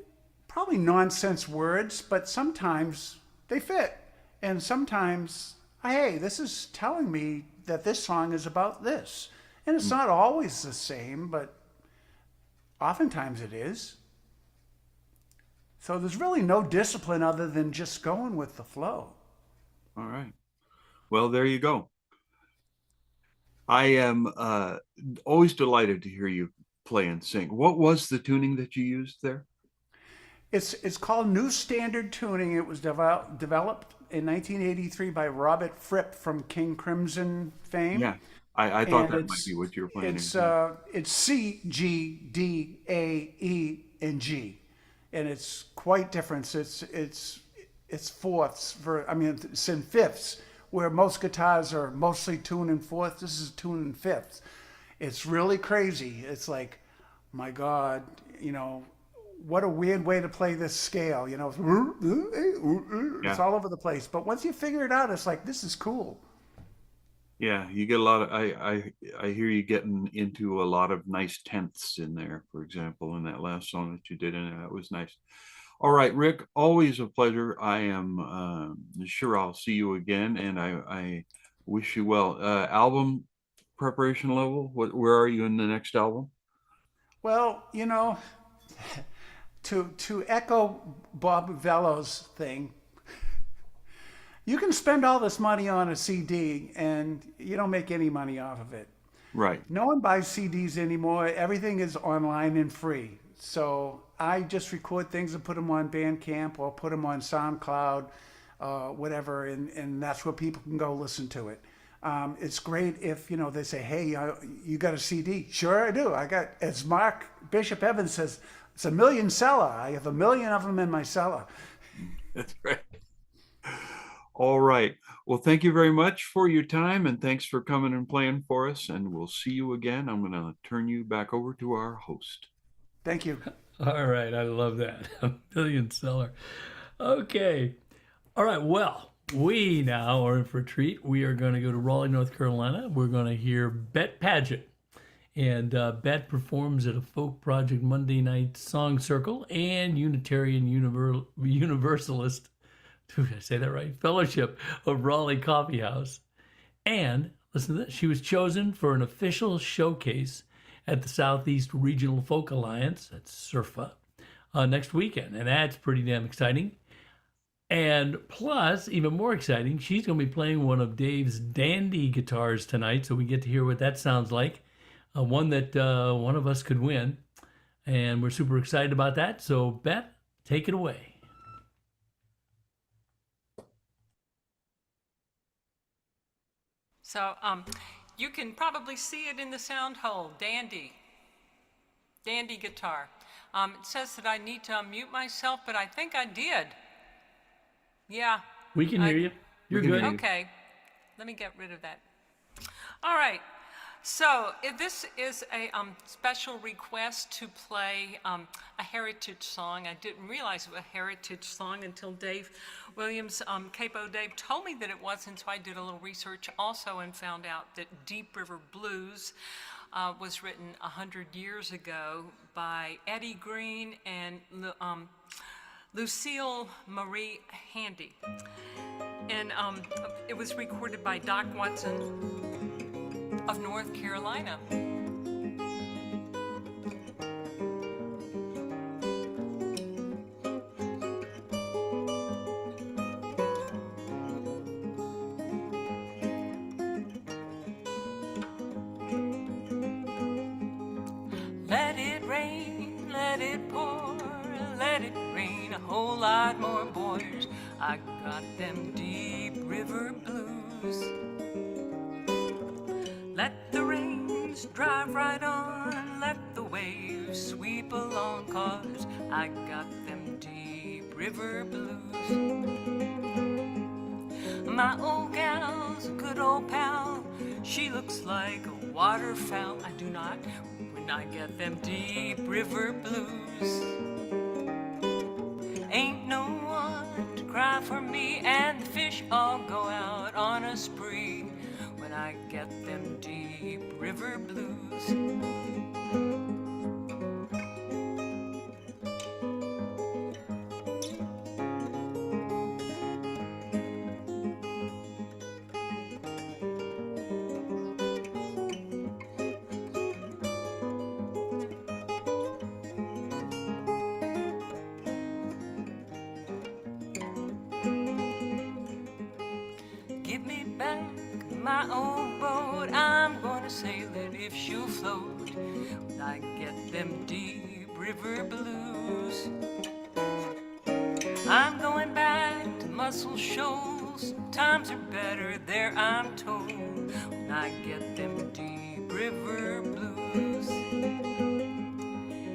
probably nonsense words, but sometimes they fit. And sometimes, hey, this is telling me that this song is about this. And it's not always the same, but oftentimes it is. So there's really no discipline other than just going with the flow. All right. Well, there you go. I am always delighted to hear you play and sing. What was the tuning that you used there? It's called New Standard Tuning. It was developed in 1983 by Robert Fripp from King Crimson fame. Yeah, I thought that might be what you were playing. It's C, G, D, A, E, and G, and it's quite different. It's fourths. It's in fifths, where most guitars are mostly tuned in fourths. This is tuned in fifths. It's really crazy. It's like, my God, what a weird way to play this scale. It's all over the place. But once you figure it out, it's like, this is cool. Yeah, you get a lot of, I hear you getting into a lot of nice tenths in there, for example, in that last song that you did, and that was nice. All right, Rick, always a pleasure. I am sure I'll see you again, and I wish you well. Album preparation level, where are you in the next album? Well, to echo Bob Uvello's thing, you can spend all this money on a CD and you don't make any money off of it. Right. No one buys CDs anymore. Everything is online and free. So I just record things and put them on Bandcamp or put them on SoundCloud, whatever, and that's where people can go listen to it. It's great if, they say, hey, you got a CD? Sure I do. I got, as Mark Bishop Evans says, it's a million seller. I have 1 million of them in my cellar. That's right. All right. Well, thank you very much for your time, and thanks for coming and playing for us, and we'll see you again. I'm going to turn you back over to our host. Thank you. All right. I love that. 1 million seller. Okay. All right. Well, we now are in for a treat. We are going to go to Raleigh, North Carolina. We're going to hear Bet Paget. And Bet performs at a folk project Monday night song circle and Unitarian Universalist, did I say that right? Fellowship of Raleigh Coffee House. And listen to this, she was chosen for an official showcase at the Southeast Regional Folk Alliance, that's SURFA, next weekend. And that's pretty damn exciting. And plus, even more exciting, she's going to be playing one of Dave's dandy guitars tonight, so we get to hear what that sounds like. One that one of us could win. And we're super excited about that. So, Beth, take it away. So, you can probably see it in the sound hole, dandy guitar. It says that I need to unmute myself, but I think I did. Yeah. We can hear you. You're good. Okay. Let me get rid of that. All right. So this is a special request to play a heritage song. I didn't realize it was a heritage song until Dave Williams, Capo Dave, told me that it wasn't, so I did a little research also and found out that Deep River Blues was written 100 years ago by Eddie Green and Lucille Marie Handy. And it was recorded by Doc Watson of North Carolina. Let it rain, let it pour, let it rain a whole lot more, boys. I got them Deep River Blues. Let the rains drive right on, let the waves sweep along, 'cause I got them Deep River Blues. My old gal's a good old pal, she looks like a waterfowl. I do not when I get them Deep River Blues. Ain't no one to cry for me, and the fish all go out on a spree when I get them Deep River Blues. Give me back my old boat, I'm gonna sail it if she'll float when I get them Deep River Blues. I'm going back to Muscle Shoals, times are better there, I'm told, when I get them Deep River Blues.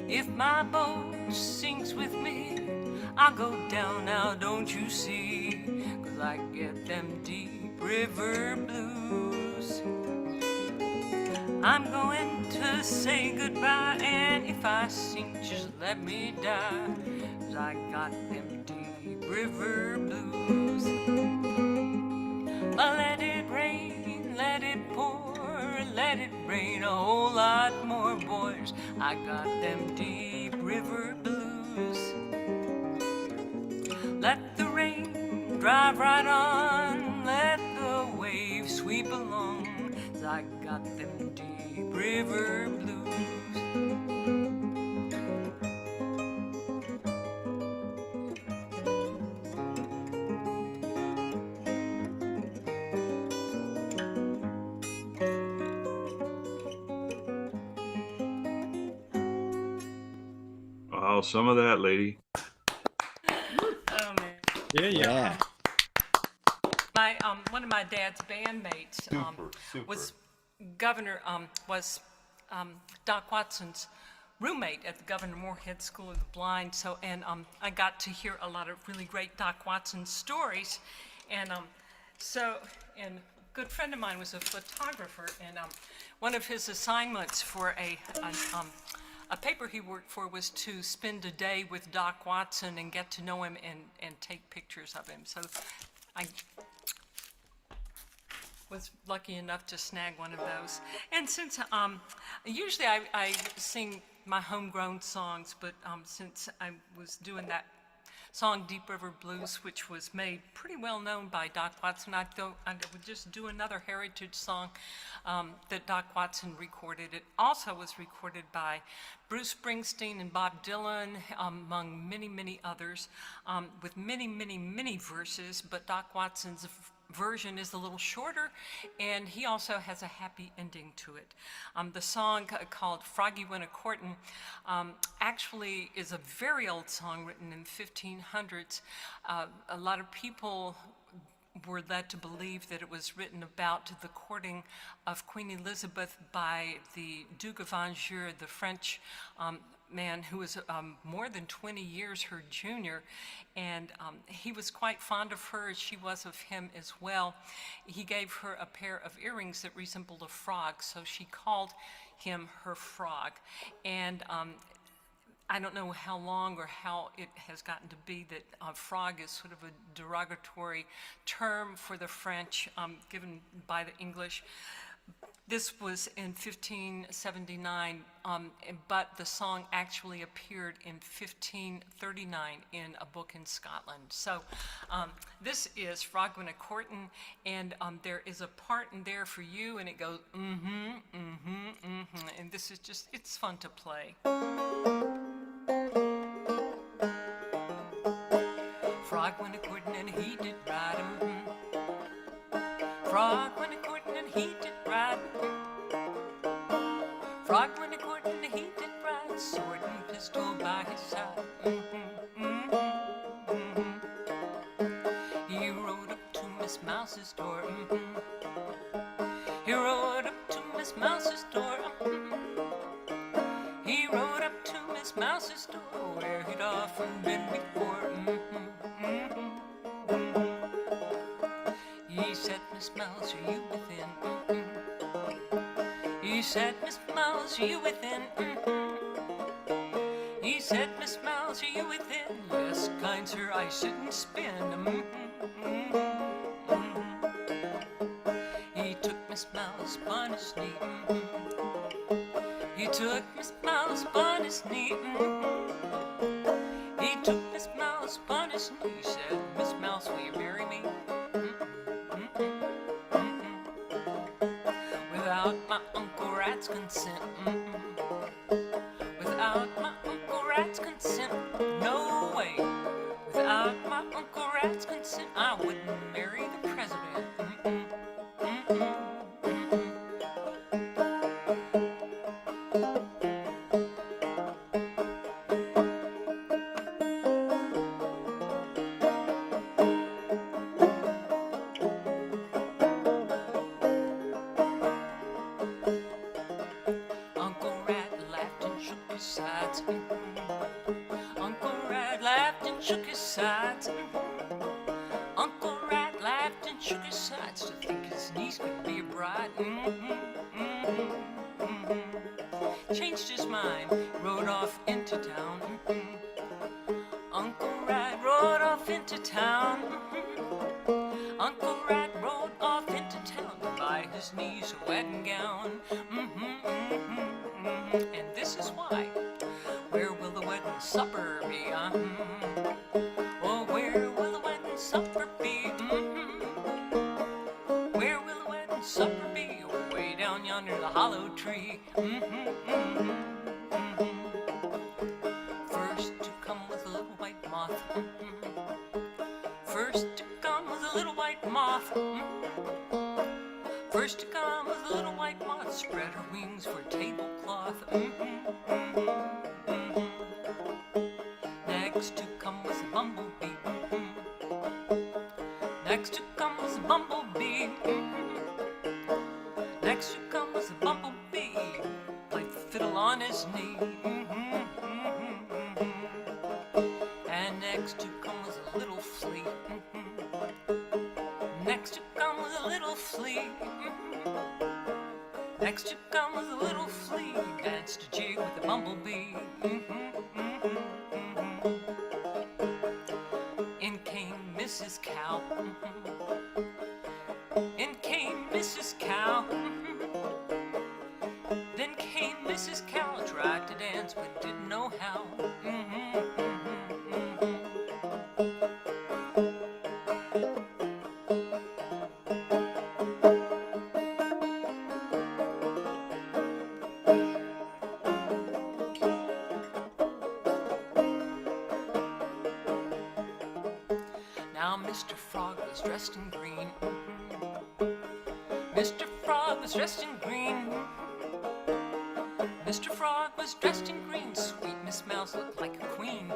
If my boat sinks with me, I'll go down now, don't you see, 'cause I get them Deep River Blues. I'm going to say goodbye, and if I sink, just let me die, 'cause I got them Deep River Blues. But let it rain, let it pour, let it rain a whole lot more, boys. I got them Deep River Blues. Let the rain drive right on, let the waves sweep along, 'cause I got them Deep River Blues. Oh, some of that, lady. Oh, man. Yeah. My one of my dad's bandmates Super. was Governor Doc Watson's roommate at the Governor Moorhead School of the Blind. So I got to hear a lot of really great Doc Watson stories, and a good friend of mine was a photographer, and one of his assignments for a paper he worked for was to spend a day with Doc Watson and get to know him and take pictures of him. So I was lucky enough to snag one of those. And since usually I sing my homegrown songs, but since I was doing that song Deep River Blues, which was made pretty well known by Doc Watson. I would just do another heritage song that Doc Watson recorded. It also was recorded by Bruce Springsteen and Bob Dylan, among many, many others, with many, many, many verses, but Doc Watson's version is a little shorter, and he also has a happy ending to it. The song called Froggy Went A-Courtin' actually is a very old song written in the 1500s. A lot of people were led to believe that it was written about the courting of Queen Elizabeth by the Duke of Anjou, the French man who was more than 20 years her junior, and he was quite fond of her as she was of him as well. He gave her a pair of earrings that resembled a frog, so she called him her frog. And I don't know how long or how it has gotten to be that frog is sort of a derogatory term for the French given by the English. This was in 1579, but the song actually appeared in 1539 in a book in Scotland. So this is Frog Went A-Courtin', and there is a part in there for you, and it goes, and this is just, it's fun to play. Frog went a-courtin' and he did ride Frog went a-courtin' and he did ride Frog went a-courtin' and he did ride, sword and pistol by his side. He rode up to Miss Mouse's door. He rode up to Miss Mouse's door. He rode up to Miss Mouse's door, where he'd often been before. He said, Miss Mouse, are you within? He said, Miss Mouse, are you within? He said, Miss Mouse, are you within? Yes, kind sir, I sit and spin. He took Miss Mouse upon his knee. He took Miss Mouse upon his knee. He took Miss Mouse upon his knee. He said, Miss Mouse, will you marry me? Without my Uncle Rat's consent. Without my Uncle Rat's consent. No way. Without my Uncle Rat's consent, I wouldn't marry the president. Uncle Rat laughed and shook his sides. Uncle Rat laughed and shook his sides. Uncle Rat laughed and shook his sides to think his niece could be a bride. Changed his mind, rode off into town. Uncle Rat rode off into town. Uncle Rat rode off into town to buy his niece a wedding gown. And this is why. Where will the wedding supper be? Oh, where will the wedding supper be? Where will the wedding supper be? Oh, way down yonder, the hollow tree. First to come was a little white moth. First to come was a little white moth. First to come was a little white moth, spread her wings for a tablecloth. Next to come was a bumblebee. Next to come was a bumblebee. Next to come was a bumblebee, played the fiddle on his knee. And next to come was a little flea. Next to come was a little flea. Next to come was a little flea, danced a jig with a bumblebee. In came Mrs. Cow. In came Mrs. Cow. Then came Mrs. Cow, tried to dance but didn't know how. Now Mr. Frog was dressed in green. Mr. Frog was dressed in green. Mr. Frog was dressed in green. Sweet Miss Mouse looked like a queen.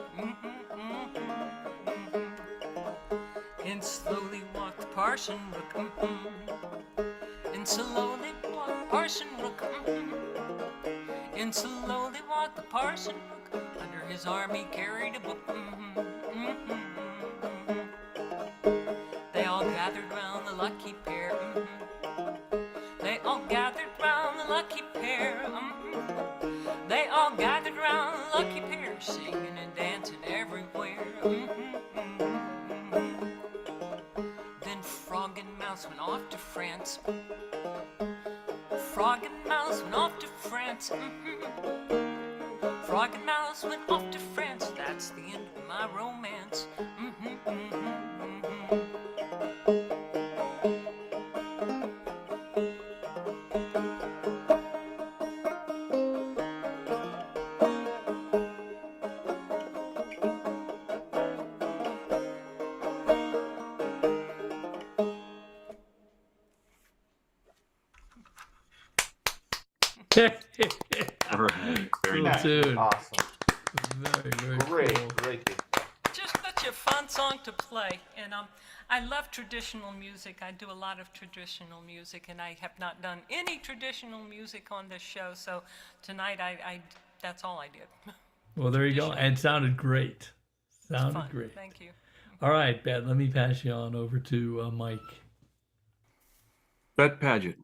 And slowly walked the Parson Rook. And slowly walked the Parson Rook. And slowly walked the Parson Rook. Under his arm he carried a book. They all gathered round the lucky pair. They all gathered round the lucky pair. They all gathered round the lucky pair, singing and dancing everywhere. Then Frog and Mouse went off to France. Frog and Mouse went off to France. Frog and Mouse went off to France. That's the end of my romance. All right. Very Cool nice. tune. Awesome. Very, very Great, cool. great. Just such a fun song to play, and I love traditional music. I do a lot of traditional music, and I have not done any traditional music on this show. So tonight, I that's all I did. Well, there you go. And sounded great. Sounded Fun. great. Thank you. All right, Bet, let me pass you on over to Mike. Bet Paget,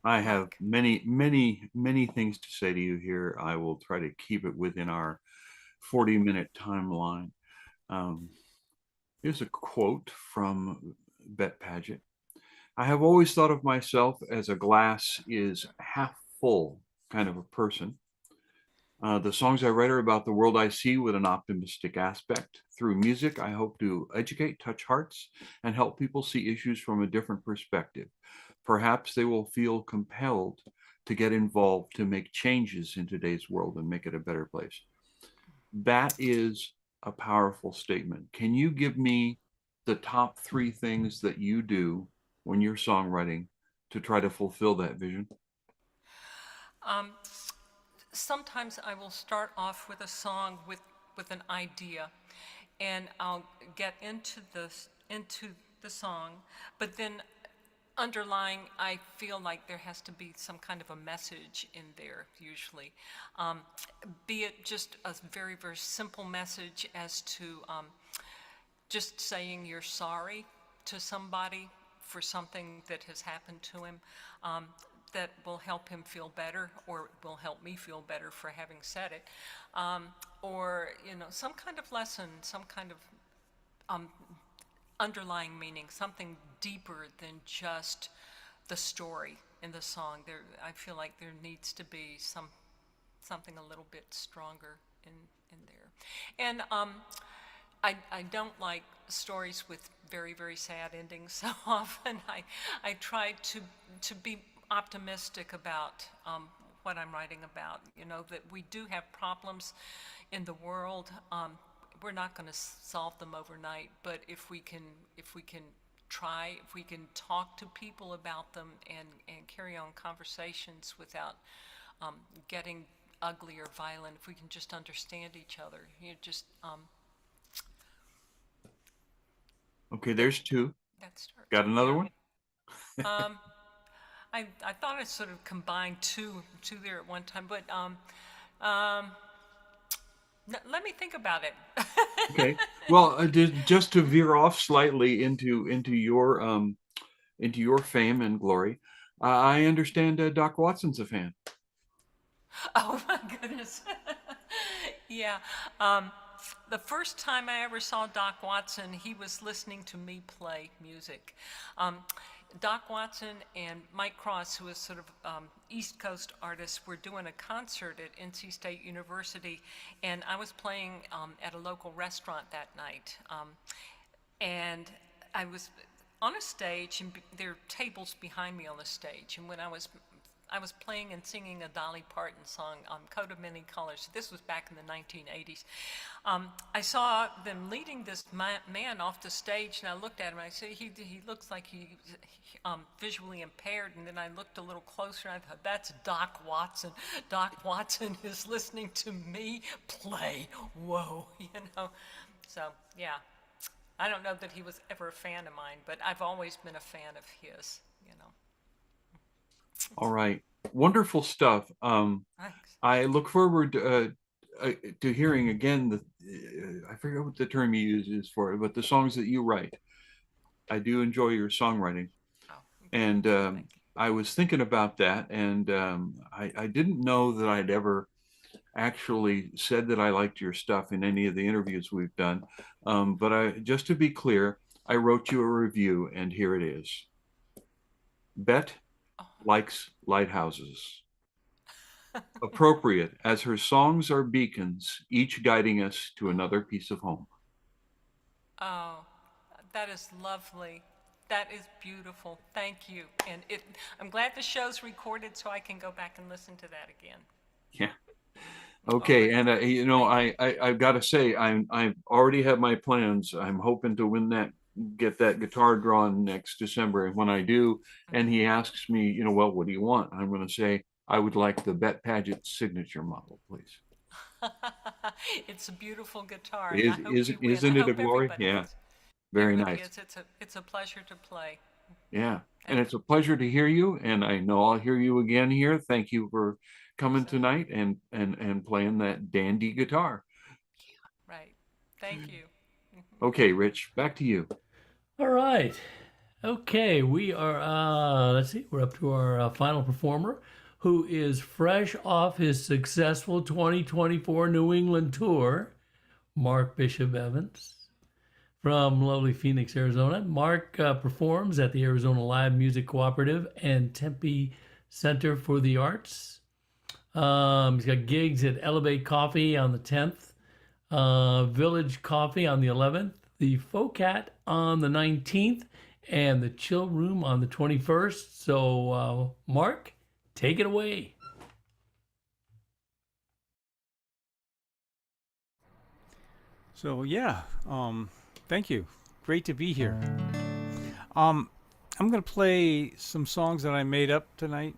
I have many, many, many things to say to you here. I will try to keep it within our 40-minute timeline. Here's a quote from Bet Paget. I have always thought of myself as a glass is half full kind of a person. The songs I write are about the world I see with an optimistic aspect. Through music, I hope to educate, touch hearts, and help people see issues from a different perspective. Perhaps they will feel compelled to get involved to make changes in today's world and make it a better place. That is a powerful statement. Can you give me the top 3 things that you do when you're songwriting to try to fulfill that vision? Sometimes I will start off with a song with an idea, and I'll get into the song, but then underlying, I feel like there has to be some kind of a message in there, usually. Be it just a very, very simple message as to just saying you're sorry to somebody for something that has happened to him. That will help him feel better, or will help me feel better for having said it, or some kind of lesson, some kind of underlying meaning, something deeper than just the story in the song. I feel like there needs to be something a little bit stronger in there, and I don't like stories with very, very sad endings. So often I try to be optimistic about what I'm writing about. That we do have problems in the world. We're not going to solve them overnight, but if we can try, if we can talk to people about them and carry on conversations without getting ugly or violent, if we can just understand each other, Okay, there's 2. that starts. Got another one? I thought I sort of combined two there at one time, but let me think about it. Okay. Well, just to veer off slightly into your fame and glory, I understand Doc Watson's a fan. Oh my goodness. Yeah. The first time I ever saw Doc Watson, he was listening to me play music. Doc Watson and Mike Cross, who is sort of East Coast artists, were doing a concert at NC State University, and I was playing at a local restaurant that night. And I was on a stage, and there are tables behind me on the stage, and when I was I was playing and singing a Dolly Parton song, Coat of Many Colors. This was back in the 1980s. I saw them leading this man off the stage, and I looked at him, and I said, he looks like he's visually impaired. And then I looked a little closer, and I thought, that's Doc Watson. Doc Watson is listening to me play. Whoa, you know. So, yeah. I don't know that he was ever a fan of mine, but I've always been a fan of his, you know. All right. Wonderful stuff. Thanks. I look forward to hearing again I forget what the term you use is for it, but the songs that you write. I do enjoy your songwriting. Oh, And thank you. I was thinking about that, and I didn't know that I'd ever actually said that I liked your stuff in any of the interviews we've done. But just to be clear, I wrote you a review, and here it is. Bet likes lighthouses. Appropriate, as her songs are beacons, each guiding us to another piece of home. Oh, that is lovely. That is beautiful. Thank you. And I'm glad the show's recorded so I can go back and listen to that again. Yeah. Okay, and you know, I've got to say, I already have my plans. I'm hoping to get that guitar drawn next December. And when I do, and he asks me, you know, well, what do you want? I'm going to say, I would like the Bet Paget signature model, please. It's a beautiful guitar. Isn't it a glory? Yeah, very nice. It's a pleasure to play. Yeah, and it's a pleasure to hear you. And I know I'll hear you again here. Thank you for coming tonight and playing that dandy guitar. Right. Thank you. Okay, Rich, back to you. All right. Okay, we are, let's see, we're up to our final performer, who is fresh off his successful 2024 New England tour, Mark Bishop Evans, from lovely Phoenix, Arizona. Mark performs at the Arizona Live Music Cooperative and Tempe Center for the Arts. He's got gigs at Elevate Coffee on the 10th, Village Coffee on the 11th, the Focat on the 19th, and the Chill Room on the 21st. So, Mark, take it away. So, yeah, thank you. Great to be here. I'm going to play some songs that I made up tonight.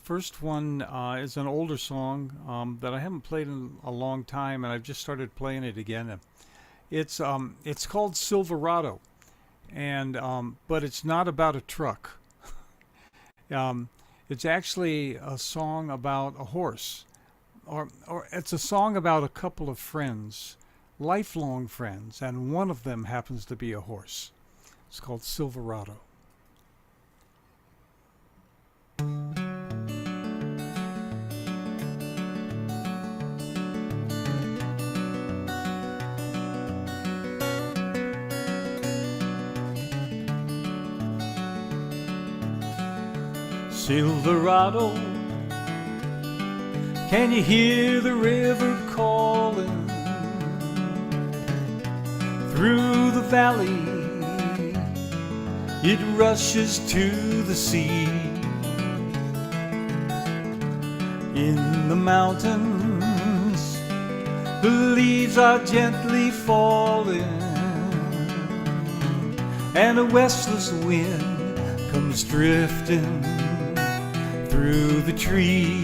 First one is an older song that I haven't played in a long time, and I've just started playing it again. It's called Silverado, and but it's not about a truck. It's actually a song about a horse, or it's a song about a couple of friends, lifelong friends, and one of them happens to be a horse. It's called Silverado. Silverado, can you hear the river calling through the valley? It rushes to the sea. In the mountains, the leaves are gently falling, and a restless wind comes drifting through the trees,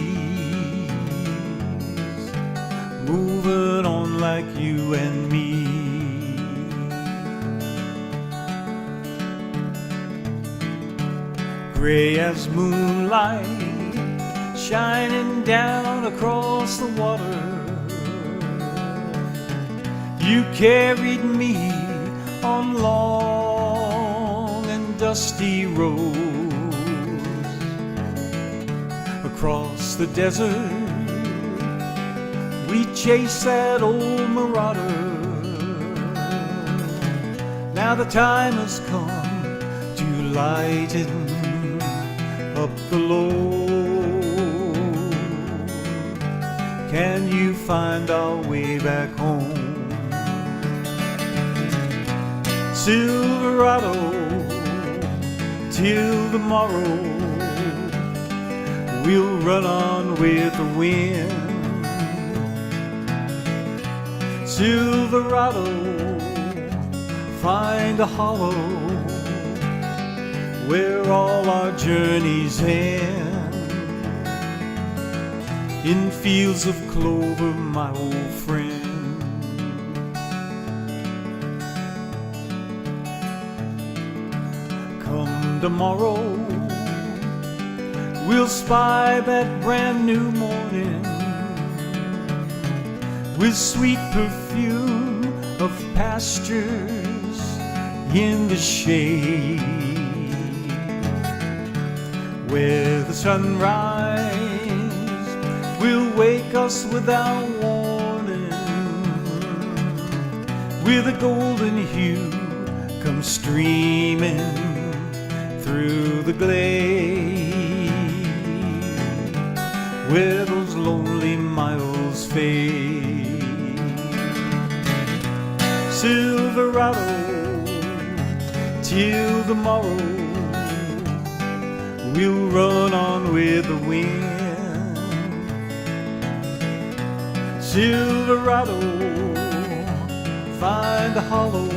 moving on like you and me. Gray as moonlight, shining down across the water, you carried me on long and dusty roads. Across the desert, we chase that old marauder. Now the time has come to lighten up the load. Can you find our way back home? Silverado, till tomorrow, we'll run on with the wind. Silverado, find a hollow where all our journeys end. In fields of clover, my old friend. Come tomorrow, we'll spy that brand new morning with sweet perfume of pastures in the shade, where the sunrise will wake us without warning, with a golden hue come streaming through the glade, where those lonely miles fade. Silverado, till tomorrow, we'll run on with the wind. Silverado, find a hollow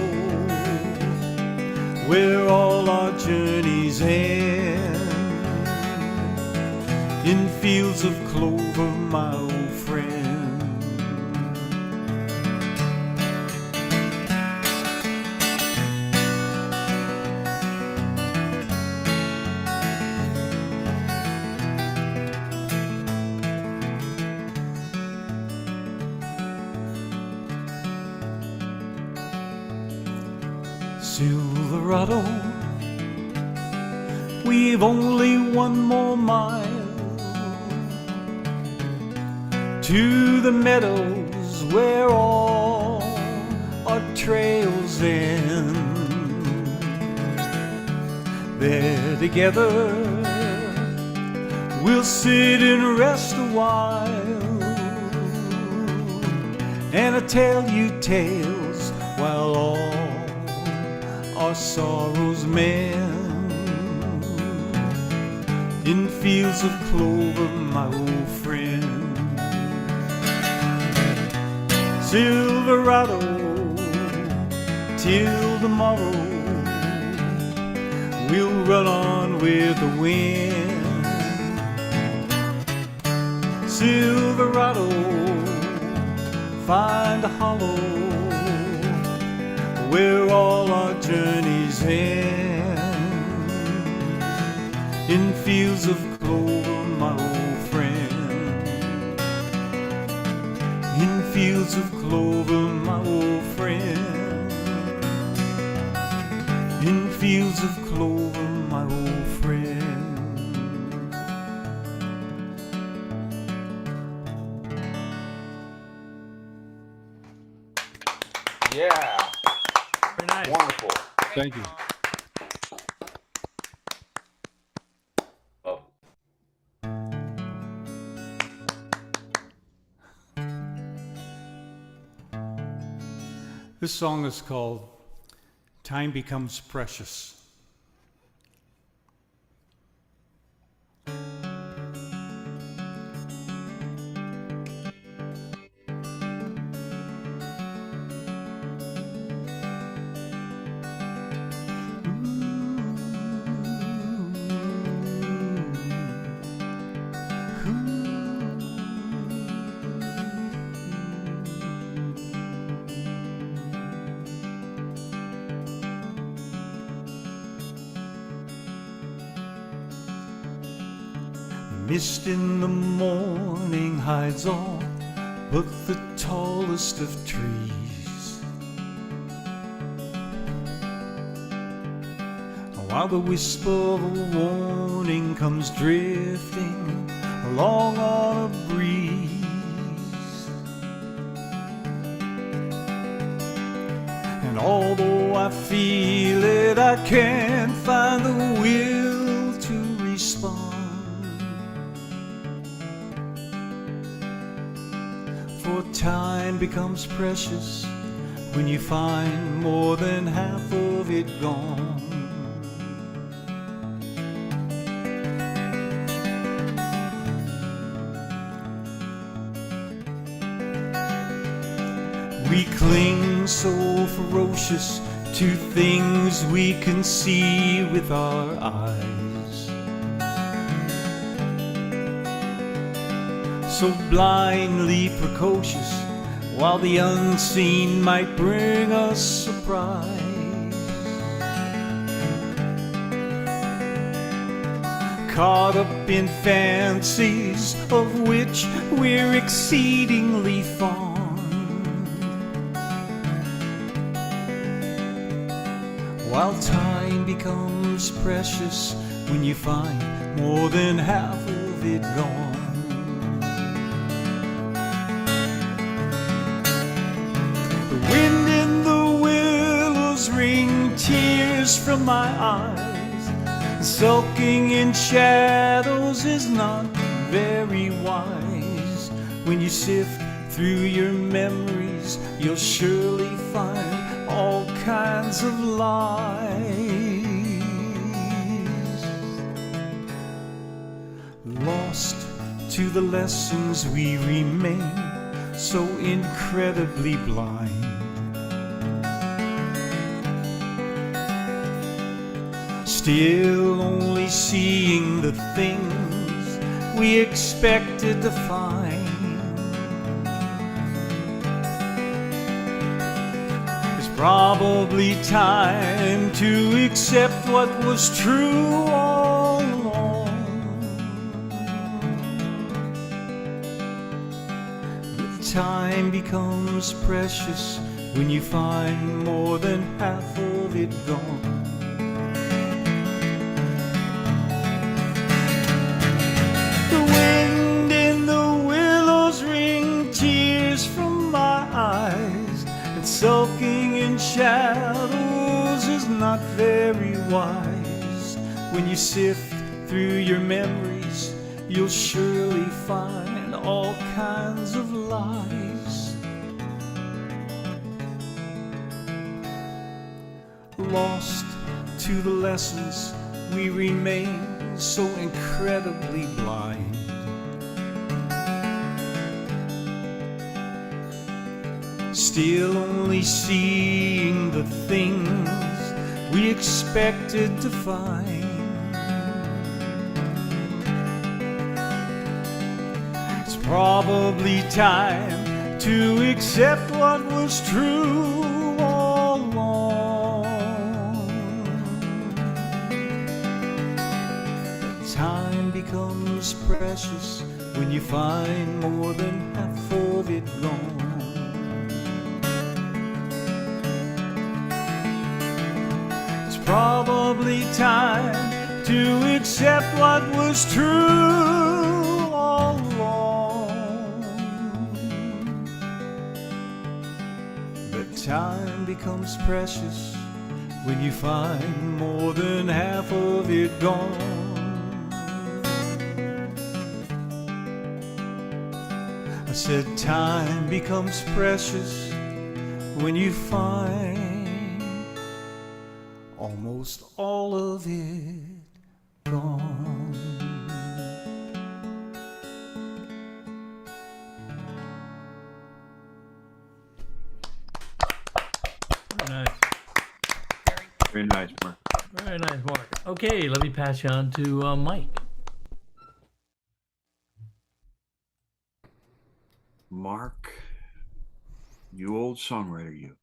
where all our journeys end. In fields of clover, my old friend. Silverado, we've only one more mile to the meadows where all our trails end. There together we'll sit and rest a while, and I'll tell you tales while all our sorrows mend. In fields of clover, my old friend. Silverado, till tomorrow, we'll run on with the wind. Silverado, find a hollow where all our journeys end. In fields of clover, my old friend. In fields of clover, my old friend. In fields of clover, my old friend. Yeah. Very nice. Wonderful. Thank you. Oh. This song is called Time Becomes Precious. Mist in the morning hides all but the tallest of trees, while the whisper of a warning comes drifting along on a breeze. And although I feel it, I can't find the will to respond. For time becomes precious when you find more than half of it gone. We cling so ferocious to things we can see with our eyes. So blindly precocious, while the unseen might bring us surprise. Caught up in fancies of which we're exceedingly fond. While time becomes precious when you find more than half of it gone. The wind in the willows wring tears from my eyes. Sulking in shadows is not very wise. When you sift through your memories, you'll surely find all kinds of lies. Lost to the lessons we remain, so incredibly blind. Still only seeing the things we expected to find. It's probably time to accept what was true all along. But time becomes precious when you find more than half of it gone. Sulking in shadows is not very wise. When you sift through your memories, you'll surely find all kinds of lies. Lost to the lessons, we remain so incredibly blind. Still only seeing the things we expected to find. It's probably time to accept what was true all along. Time becomes precious when you find more than half of it gone. Probably time to accept what was true all along. But time becomes precious when you find more than half of it gone. I said time becomes precious when you find almost all of it gone. Very nice. Very nice, Mark. Very nice, Mark. Okay, let me pass you on to Mike. Mark, you old songwriter, you.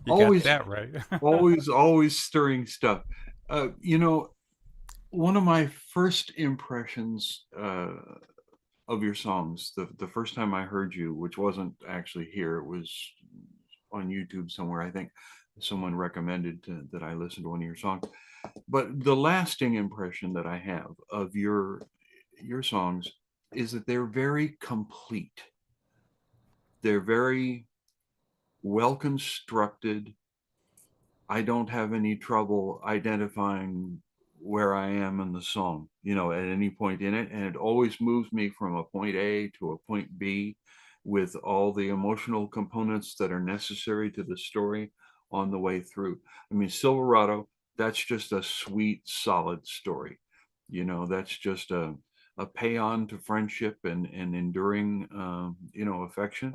You always got that right. always stirring stuff. You know, one of my first impressions of your songs, the first time I heard you, which wasn't actually here, it was on YouTube somewhere. I think someone recommended that I listen to one of your songs. But the lasting impression that I have of your songs is that they're very complete. They're very well constructed. I don't have any trouble identifying where I am in the song, you know, at any point in it. And it always moves me from a point A to a point B with all the emotional components that are necessary to the story on the way through. I mean, Silverado, that's just a sweet, solid story. You know, that's just a a paean to friendship and enduring, affection.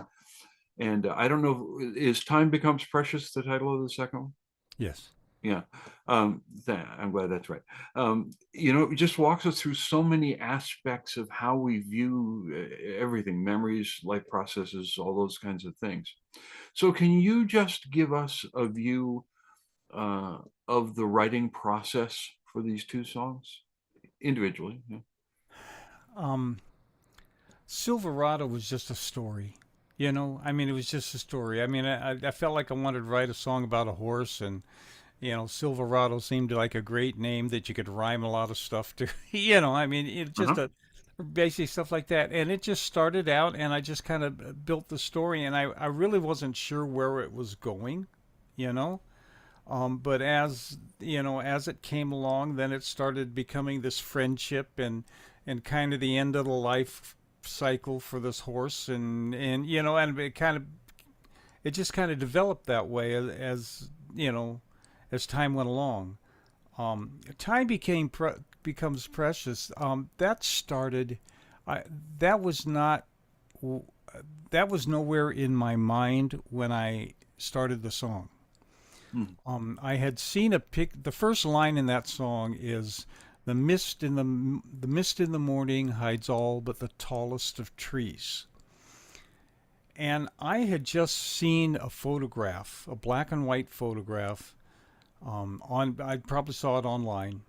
And I don't know, is Time Becomes Precious the title of the second one? Yes. Yeah. I'm glad that's right. It just walks us through so many aspects of how we view everything, memories, life processes, all those kinds of things. So can you just give us a view of the writing process for these two songs individually? Yeah. Silverado was just a story. I mean, it was just a story. I mean, I felt like I wanted to write a song about a horse, and Silverado seemed like a great name that you could rhyme a lot of stuff to. I mean, it just a basic stuff like that. And it just started out, and I just kind of built the story, and I really wasn't sure where it was going, But as it came along, then it started becoming this friendship and kind of the end of the life cycle for this horse, and it just kind of developed that way as time went along. Time becomes precious. That started. That was nowhere in my mind when I started the song. I had seen the first line in that song is, the mist in the morning hides all but the tallest of trees. And I had just seen a photograph, a black and white photograph. I probably saw it online,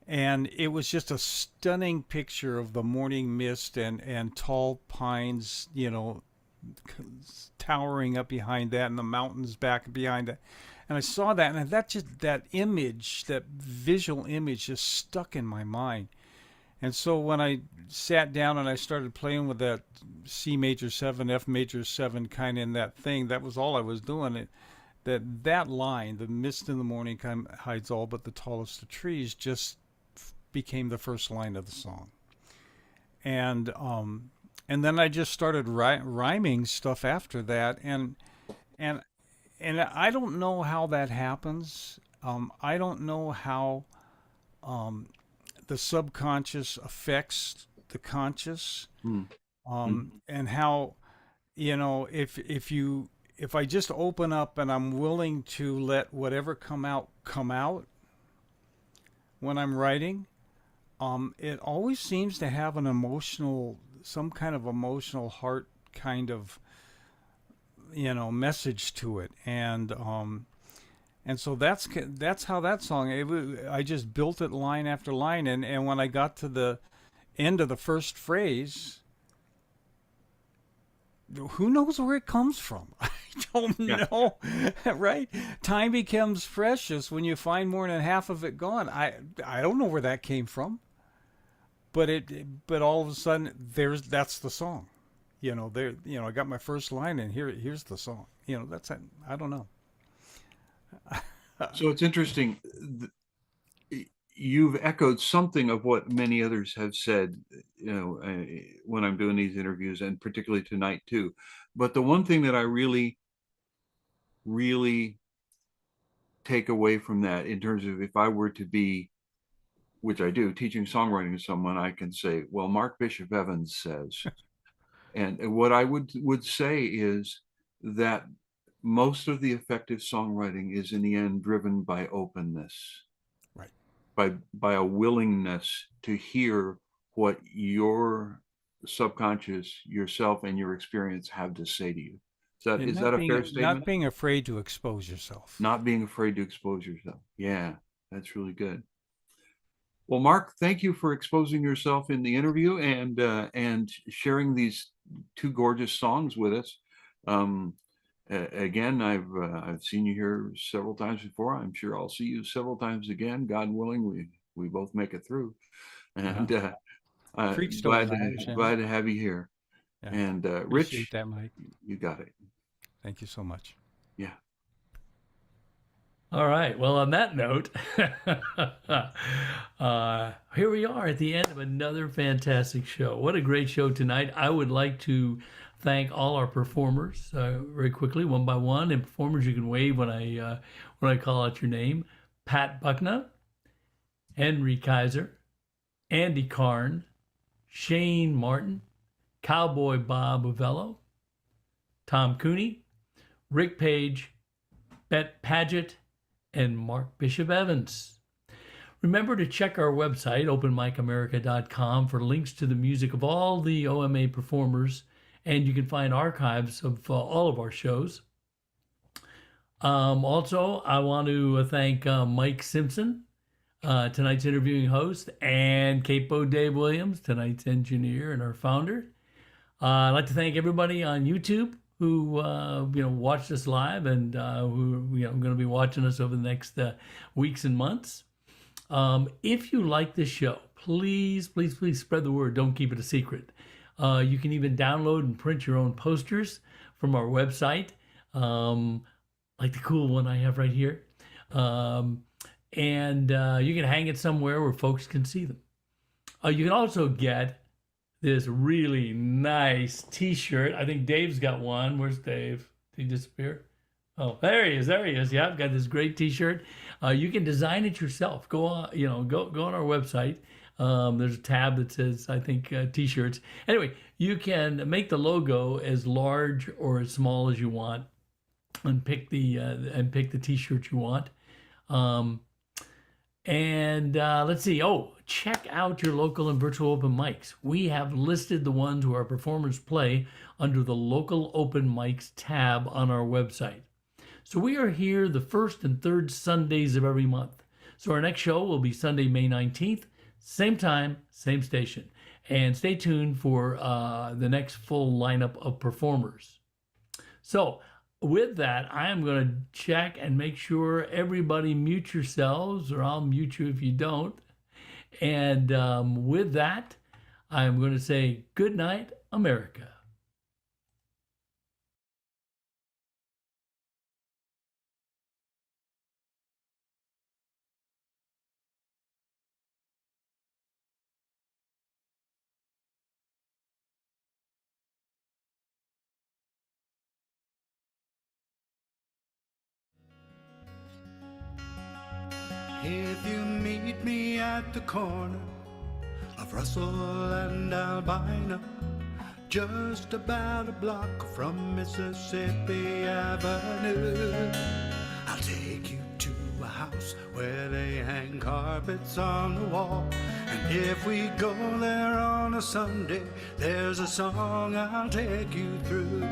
and it was just a stunning picture of the morning mist and tall pines, towering up behind that, and the mountains back behind that. And I saw that, and that image, that visual image, just stuck in my mind. And so when I sat down and I started playing with that C major 7, F major 7 kind of in that thing, that was all I was doing. That line, the mist in the morning hides all but the tallest of trees, just became the first line of the song. And then I just started rhyming stuff after that, and I don't know how that happens. I don't know how the subconscious affects the conscious, and how, if I just open up and I'm willing to let whatever come out when I'm writing, it always seems to have some kind of emotional heart kind of message to it, and so that's how that song. I just built it line after line, and when I got to the end of the first phrase, who knows where it comes from? I don't know, right? Time becomes precious when you find more than half of it gone. I don't know where that came from, but all of a sudden that's the song. I got my first line, and here's the song. That's it. I don't know. So it's interesting. You've echoed something of what many others have said, when I'm doing these interviews, and particularly tonight too. But the one thing that I really, really take away from that, in terms of if I were to be, which I do, teaching songwriting to someone, I can say, well, Mark Bishop Evans says. And what I would say is that most of the effective songwriting is in the end driven by openness, right? By a willingness to hear what your subconscious, yourself, and your experience have to say to you. Is that a fair statement? Not being afraid to expose yourself. Not being afraid to expose yourself. Yeah, that's really good. Well, Mark, thank you for exposing yourself in the interview and sharing these two gorgeous songs with us. Again, I've seen you here several times before. I'm sure I'll see you several times again. God willing, we both make it through. And glad to have you here. Yeah. And Rich, that, Mike. You got it. Thank you so much. Yeah. All right. Well, on that note, here we are at the end of another fantastic show. What a great show tonight. I would like to thank all our performers very quickly, one by one. And performers, you can wave when I call out your name. Pat Buckner, Henry Kaiser, Andy Karn, Shane Martin, Cowboy Bob Uvello, Tom Cooney, Ric Page, Bet Paget, and Mark Bishop Evans. Remember to check our website, openmicamerica.com, for links to the music of all the OMA performers, and you can find archives of all of our shows. Also, I want to thank Mike Simpson, tonight's interviewing host, and Capo Dave Williams, tonight's engineer and our founder. I'd like to thank everybody on YouTube who watched us live and who are going to be watching us over the next weeks and months. If you like this show, please spread the word. Don't keep it a secret. You can even download and print your own posters from our website, like the cool one I have right here. And you can hang it somewhere where folks can see them. You can also get this really nice t-shirt. I think Dave's got one. Where's Dave? Did he disappear? Oh, there he is. Yeah, I've got this great t-shirt. You can design it yourself. Go on, go on our website. There's a tab that says, I think, t-shirts. Anyway, you can make the logo as large or as small as you want, and pick the t-shirt you want. Let's see. Oh, check out your local and virtual open mics. We have listed the ones where our performers play under the local open mics tab on our website. So we are here the first and third Sundays of every month. So our next show will be Sunday, May 19th, same time, same station. And stay tuned for the next full lineup of performers. So with that, I am going to check and make sure everybody mute yourselves, or I'll mute you if you don't. And with that, I'm going to say good night, America. If you meet me at the corner of Russell and Albina, just about a block from Mississippi Avenue, I'll take you to a house where they hang carpets on the wall. And if we go there on a Sunday, there's a song I'll take you through.